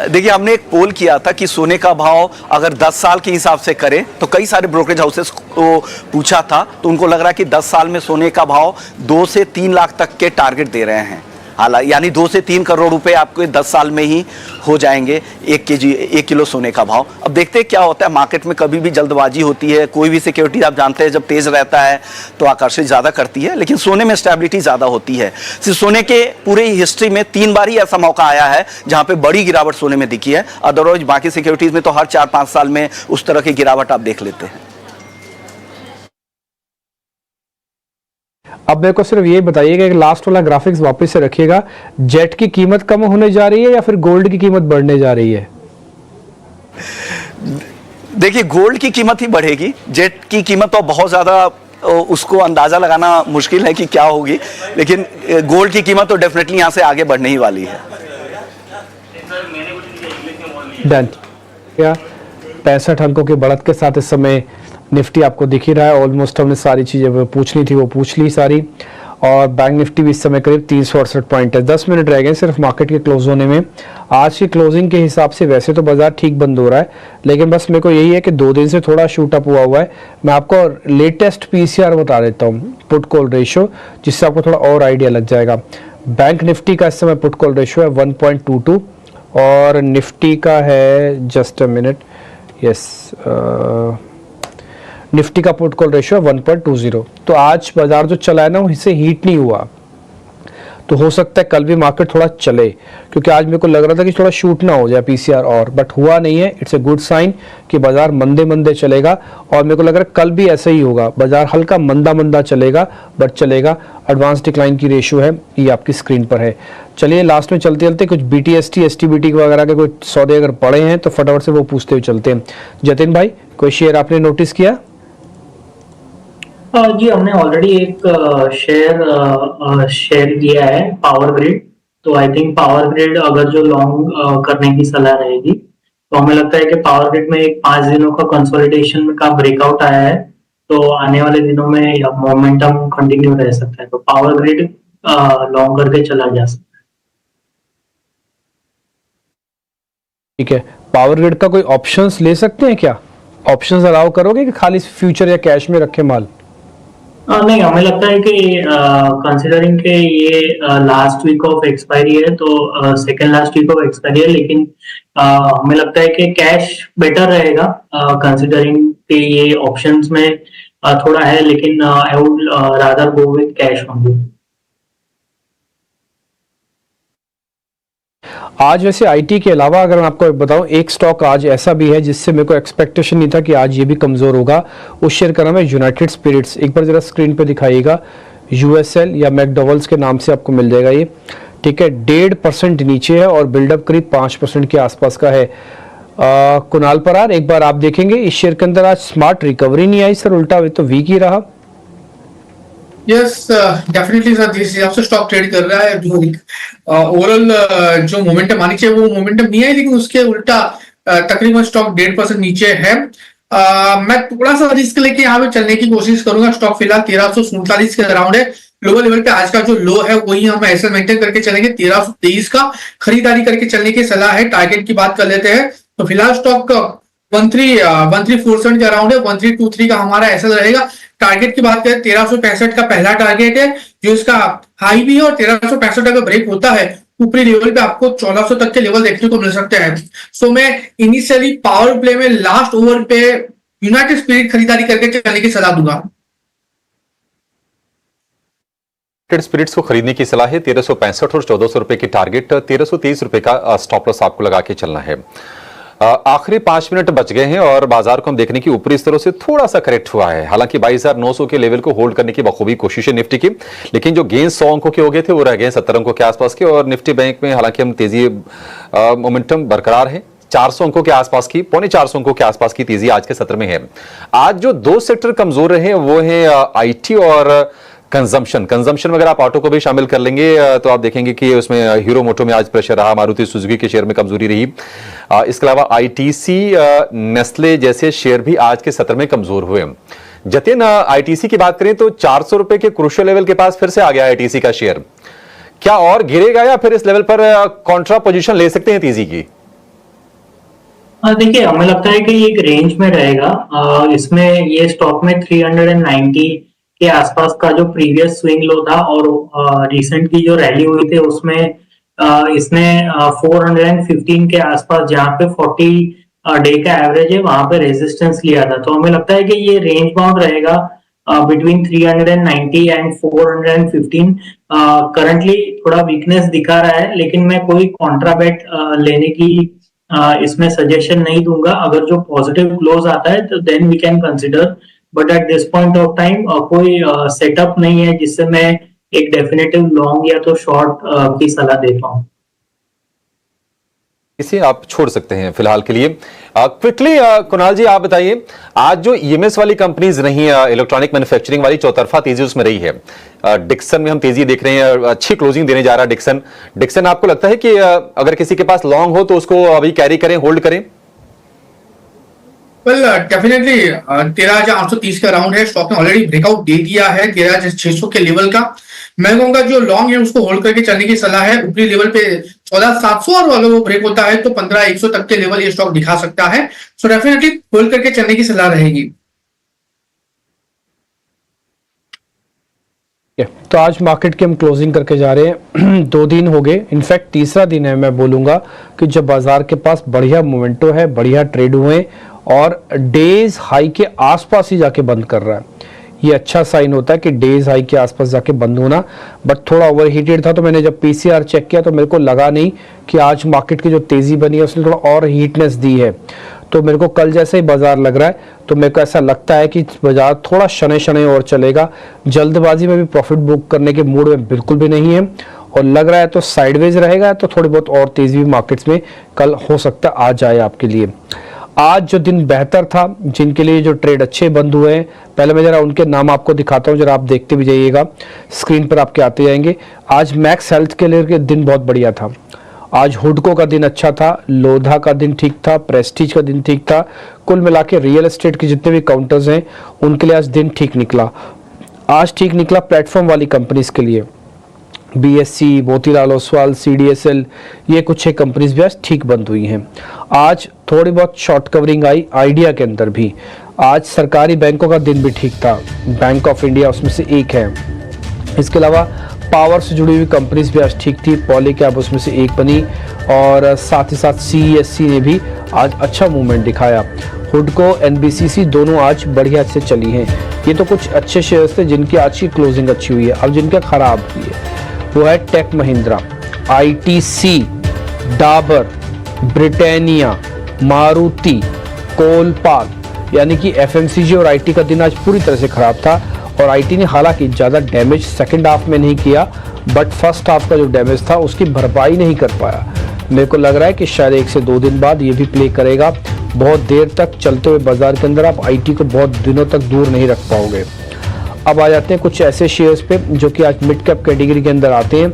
देखिए, हमने एक पोल किया था कि सोने का भाव अगर 10 साल के हिसाब से करें, तो कई सारे ब्रोकरेज हाउसेस को पूछा था, तो उनको लग रहा है कि 10 साल में सोने का भाव 2 से 3 लाख तक के टारगेट दे रहे हैं। हालांकि यानी 2 से 3 करोड़ रुपए आपको 10 साल में ही हो जाएंगे 1 किलो सोने का भाव। अब देखते हैं क्या होता है। मार्केट में कभी भी जल्दबाजी होती है, कोई भी सिक्योरिटी आप जानते हैं जब तेज रहता है तो आकर्षित ज़्यादा करती है, लेकिन सोने में स्टेबिलिटी ज़्यादा होती है। सिर्फ सोने के पूरे हिस्ट्री में 3 बार ही ऐसा मौका आया है जहाँ पे बड़ी गिरावट सोने में दिखी है। अदरवाइज बाकी सिक्योरिटीज़ में तो हर 4-5 साल में उस तरह की गिरावट आप देख लेते हैं। अब मेरे को सिर्फ ये बताइएगा कि लास्ट वाला ग्राफिक्स वापस से रखिएगा, जेट की कीमत कम होने जा रही है या फिर गोल्ड की कीमत बढ़ने जा रही है? देखिए, गोल्ड की कीमत ही बढ़ेगी, जेट की कीमत तो बहुत ज्यादा उसको अंदाजा लगाना मुश्किल है कि क्या होगी, लेकिन गोल्ड की कीमत तो डेफिनेटली यहां से आगे बढ़ने ही वाली है। डन। क्या 65 अंकों की बढ़त के साथ इस समय निफ्टी आपको दिख ही रहा है। ऑलमोस्ट हमने सारी चीज़ें पूछनी थी वो पूछ ली सारी, और बैंक निफ्टी भी इस समय करीब 368 पॉइंट है। 10 मिनट रह गए सिर्फ मार्केट के क्लोज होने में। आज की क्लोजिंग के हिसाब से वैसे तो बाजार ठीक बंद हो रहा है, लेकिन बस मेरे को यही है कि 2 दिन से थोड़ा शूट अप हुआ है। मैं आपको लेटेस्ट PCR बता देता हूँ, पुट कॉल रेशियो, जिससे आपको थोड़ा और आइडिया लग जाएगा। बैंक निफ्टी का इस समय पुट कॉल रेशियो है 1.22 और निफ्टी का है, just a minute, yes, Nifty का पुट कॉल रेशियो 1.20। तो आज बाजार जो चला है ना, वो इससे हीट नहीं हुआ, तो हो सकता है कल भी मार्केट थोड़ा चले, क्योंकि आज मेरे को लग रहा था कि थोड़ा शूट ना हो जाए PCR और, बट हुआ नहीं है। इट्स ए गुड साइन कि बाजार मंदे मंदे चलेगा, और मेरे को लग रहा है कल भी ऐसा ही होगा, बाजार हल्का मंदा मंदा चलेगा बट चलेगा। एडवांस डिक्लाइन की रेशियो है, ये आपकी स्क्रीन पर है। चलिए, लास्ट में चलते चलते कुछ BTST STBT वगैरह के कोई सौदे अगर पड़े हैं तो फटाफट से वो पूछते हुए चलते हैं। जतिन भाई, कोई शेयर आपने नोटिस किया? जी, हमने ऑलरेडी एक शेयर किया है, पावर ग्रिड। तो आई थिंक पावर ग्रिड अगर जो लॉन्ग करने की सलाह रहेगी, तो हमें लगता है कि पावर ग्रिड में एक 5 दिनों का कंसोलिडेशन का ब्रेकआउट आया है, तो आने वाले दिनों में मोमेंटम कंटिन्यू रह सकता है। तो पावर ग्रिड लॉन्ग करके चला जा सकता है। ठीक है, पावर ग्रिड का कोई ऑप्शंस ले सकते हैं क्या? ऑप्शंस अलाउ करोगे कि खाली फ्यूचर या कैश में रखे माल? नहीं, हमें लगता है कि कंसिडरिंग के ये लास्ट वीक ऑफ एक्सपायरी है, तो second last week of expiry है, लेकिन हमें लगता है कि कैश बेटर रहेगा कंसिडरिंग कि ये ऑप्शंस में थोड़ा है, लेकिन I would rather go with cash only. आज वैसे आईटी के अलावा अगर मैं आपको बताऊं, एक स्टॉक आज ऐसा भी है जिससे मेरे को एक्सपेक्टेशन नहीं था कि आज ये भी कमजोर होगा। उस शेयर का नाम है यूनाइटेड स्पिरिट्स। एक बार जरा स्क्रीन पे दिखाइएगा, यूएसएल या मैकडॉवेल्स के नाम से आपको मिल जाएगा ये। ठीक है, 1.5% नीचे है और बिल्डअप करीब 5% के आसपास का है। कुणाल परार, एक बार आप देखेंगे इस शेयर के अंदर आज स्मार्ट रिकवरी नहीं आई सर, उल्टा तो वीक ही रहा। यस डेफिनेटली सर, जिस हिसाब से स्टॉक ट्रेड कर रहा है, ओवरऑल जो मोमेंटम आनी चाहिए वो मोमेंटम नहीं है, लेकिन उसके उल्टा तकरीबन स्टॉक 1.5% नीचे है। मैं थोड़ा सा रिस्क लेके यहाँ पे चलने की कोशिश करूंगा। स्टॉक फिलहाल 1347 के अराउंड है। लोअर लेवल पे आज का जो लो है वही हम ऐसे मेंटेन करके चलेंगे। 1323 का खरीदारी करके चलने की सलाह है। टारगेट की बात कर लेते हैं तो फिलहाल स्टॉक 1347 के अराउंड है। 1323 का हमारा ऐसा रहेगा। टारगेट की बात करें 1365 का पहला टारगेट है जो इसका हाई भी है, और 1365 अगर ब्रेक होता है ऊपरी लेवल पे आपको 1400 तक के लेवल देखने को मिल सकते हैं। सो मैं इनिशियली पावर प्ले में लास्ट ओवर पे यूनाइटेड स्पिरिट खरीदारी करके चलने की सलाह दूंगा। यूनाइटेड स्पिरिट्स को खरीदने की सलाह है। 1365 और 1400 रुपए की टारगेट, 1323 रुपए का स्टॉप लॉस आपको लगा के चलना है। आखिरी 5 मिनट बच गए हैं और बाजार को हम देखने की ऊपरी स्तरों से थोड़ा सा करेक्ट हुआ है। हालांकि 22,900 के लेवल को होल्ड करने की बखूबी कोशिश है निफ्टी की, लेकिन जो गेंस 100 अंकों के हो गए थे वो रह गए 70 अंकों के आसपास के। और निफ्टी बैंक में हालांकि हम तेजी मोमेंटम बरकरार है। 400 अंकों के आसपास की, 450 अंकों के आसपास की तेजी आज के सत्र में है। आज जो दो सेक्टर कमजोर रहे वो है आईटी और कंजम्पशन में अगर आप ऑटो को भी शामिल कर लेंगे तो आप देखेंगे कि उसमें हीरो मोटो में आज प्रेशर रहा, मारुति सुजुकी के शेयर में कमजोरी रही। इसके अलावा आईटीसी, नेस्ले जैसे शेयर भी आज के सत्र में कमजोर हुए। जतिन, आईटीसी की बात करें तो 400 रुपए के क्रूशियल लेवल के पास फिर से आ गया आईटीसी का शेयर। क्या और गिरेगा या फिर इस लेवल पर कॉन्ट्रा पोजीशन ले सकते हैं तेजी की? देखिए, हमें लगता है कि एक रेंज में रहेगा। इसमें ये स्टॉक में 390 के आसपास का जो प्रीवियस स्विंग लो था और रिसेंट की जो रैली हुई थी उसमें इसने 415 के आसपास, जहां पे 40 डे का एवरेज है, वहां पे रेजिस्टेंस लिया था। तो हमें लगता है कि ये रेंज बाउंड रहेगा बिटवीन 390 एंड 415। करंटली थोड़ा वीकनेस दिखा रहा है, लेकिन मैं कोई कॉन्ट्रा बेट लेने की इसमें सजेशन नहीं दूंगा। अगर जो पॉजिटिव क्लोज आता है तो then we can consider, but at this point of time कोई सेटअप नहीं है जिससे मैं एक डेफिनेटिव लॉन्ग या तो शॉर्ट की सलाह दे पाऊं। इसे आप छोड़ सकते हैं फिलहाल के लिए। क्विकली कुणाल जी, आप बताइए, आज जो ईएमएस वाली कंपनीज रही, इलेक्ट्रॉनिक मैन्युफैक्चरिंग वाली, चौतरफा तेजी उसमें रही है। डिक्सन में हम तेजी देख रहे हैं, अच्छी क्लोजिंग देने जा रहा है डिक्सन आपको लगता है कि अगर किसी के पास लॉन्ग हो तो उसको अभी कैरी करें, होल्ड करें? वेल डेफिनेटली 13,830 का राउंड है। स्टॉक ने ऑलरेडी ब्रेकआउट दे दिया है 13,600 के लेवल का। मैं कहूंगा जो लॉन्ग है उसको होल्ड करके चलने की सलाह है। ऊपरी लेवल पे 14,700 और अगर वो ब्रेक होता है तो 15,100 तक के लेवल ये स्टॉक दिखा सकता है। सो डेफिनेटली होल्ड करके चलने की सलाह रहेगी। तो आज मार्केट की हम क्लोजिंग करके जा रहे हैं। 2 दिन हो गए, इनफैक्ट तीसरा दिन है मैं बोलूंगा कि जब बाजार के पास बढ़िया मोमेंटो है, बढ़िया ट्रेड हुए और डेज हाई के आसपास ही जाके बंद कर रहा है। ये अच्छा साइन होता है कि डेज हाई के आसपास जाके बंद होना। बट थोड़ा ओवरहीटेड था, तो मैंने जब पीसीआर चेक किया तो मेरे को लगा नहीं कि आज मार्केट की जो तेजी बनी है उसने थोड़ा और हीटनेस दी है। तो मेरे को कल जैसे ही बाजार लग रहा है, तो मेरे को ऐसा लगता है कि बाजार थोड़ा शनै शनै और चलेगा। जल्दबाजी में भी प्रॉफिट बुक करने के मूड में बिल्कुल भी नहीं है, और लग रहा है तो साइडवेज रहेगा, तो थोड़ी बहुत और तेजी भी मार्केट्स में कल हो सकता है आ जाए आपके लिए। आज जो दिन बेहतर था, जिनके लिए जो ट्रेड अच्छे बंद हुए हैं, पहले मैं जरा उनके नाम आपको दिखाता हूं, जरा आप देखते भी जाइएगा, स्क्रीन पर आपके आते जाएंगे। आज मैक्स हेल्थ के लिए दिन बहुत बढ़िया था। आज हुडको का दिन अच्छा था, लोधा का दिन ठीक था, प्रेस्टीज का दिन ठीक था। कुल मिला के रियल एस्टेट के जितने भी काउंटर्स हैं उनके लिए आज दिन ठीक निकला। आज ठीक निकला प्लेटफॉर्म वाली कंपनीज के लिए। BSC, मोतीलाल ओसवाल, CDSL, ये कुछ एक कंपनीज भी आज ठीक बंद हुई हैं। आज थोड़ी बहुत शॉर्ट कवरिंग आई आइडिया के अंदर भी। आज सरकारी बैंकों का दिन भी ठीक था, बैंक ऑफ इंडिया उसमें से एक है। इसके अलावा पावर से जुड़ी हुई कंपनीज भी आज ठीक थी, पॉलीकैब उसमें से एक बनी, और साथ ही साथ CESC ने भी आज अच्छा मूवमेंट दिखाया। हुडको, NBCC दोनों आज बढ़िया से चली हैं। ये तो कुछ अच्छे शेयर्स थे जिनकी आज की क्लोजिंग अच्छी हुई है। अब जिनका खराब हुई है वो है Tech Mahindra, ITC, Dabur, Britannia, Maruti, Colpal, यानी कि FMCG और IT का दिन आज पूरी तरह से खराब था। और IT ने हालांकि ज़्यादा डैमेज सेकंड हाफ में नहीं किया, बट फर्स्ट हाफ का जो डैमेज था उसकी भरपाई नहीं कर पाया। मेरे को लग रहा है कि शायद 1 से 2 दिन बाद ये भी प्ले करेगा। बहुत देर तक चलते हुए बाजार के अंदर आप IT को बहुत दिनों तक दूर नहीं रख पाओगे। अब आ जाते हैं कुछ ऐसे शेयर्स पे जो कि आज मिड कैप कैटेगरी के अंदर आते हैं,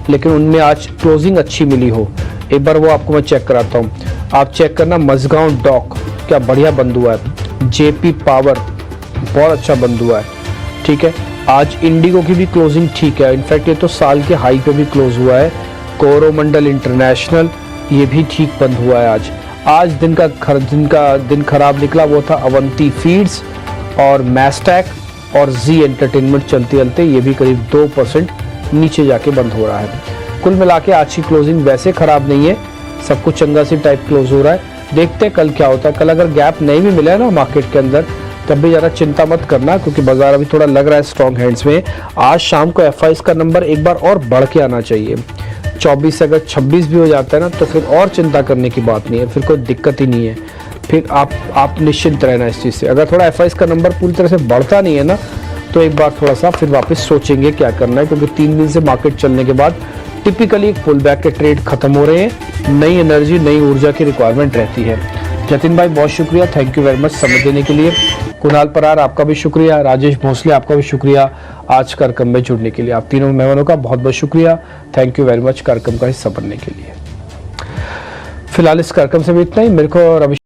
लेकिन उनमें आज क्लोजिंग अच्छी मिली हो। एक बार वो आपको मैं चेक कराता हूँ। आप चेक करना, मझगांव डॉक क्या बढ़िया बंद हुआ है, JP पावर बहुत अच्छा बंद हुआ है, ठीक है। आज इंडिगो की भी क्लोजिंग ठीक है, इनफैक्ट ये तो साल के हाई पे भी क्लोज हुआ है। कोरोमंडल इंटरनेशनल ये भी ठीक बंद हुआ है आज। आज दिन का दिन खराब निकला वो था अवंती फीड्स और मैस्टैक और जी एंटरटेनमेंट चलते चलते ये भी करीब 2% नीचे जाके बंद हो रहा है। कुल मिला के आज की क्लोजिंग वैसे खराब नहीं है, सब कुछ चंगा सी टाइप क्लोज हो रहा है। देखते हैं कल क्या होता है। कल अगर गैप नहीं भी मिला है ना मार्केट के अंदर, तब भी ज़्यादा चिंता मत करना, क्योंकि बाजार अभी थोड़ा लग रहा है स्ट्रॉन्ग हैंड्स में। आज शाम को FIs का नंबर एक बार और बढ़ के आना चाहिए। 24 से अगर 26 भी हो जाता है ना, तो फिर और चिंता करने की बात नहीं है, फिर कोई दिक्कत ही नहीं है। फिर आप निश्चिंत रहना इस चीज़ से। अगर थोड़ा FIs का नंबर पूरी तरह से बढ़ता नहीं है ना, तो एक बार थोड़ा सा फिर वापस सोचेंगे क्या करना है, क्योंकि 3 दिन से मार्केट चलने के बाद टिपिकली एक पुल बैक के ट्रेड खत्म हो रहे हैं। नई एनर्जी, नई ऊर्जा की रिक्वायरमेंट रहती है। जतिन भाई बहुत शुक्रिया, थैंक यू वेरी मच समय देने के लिए। कुणाल परार आपका भी शुक्रिया, राजेश भोसले आपका भी शुक्रिया आज कार्यक्रम में जुड़ने के लिए। आप तीनों मेहमानों का बहुत बहुत शुक्रिया, थैंक यू वेरी मच कार्यक्रम का हिस्सा बनने के लिए। फिलहाल इस कार्यक्रम से भी इतना ही। मेरे को रवि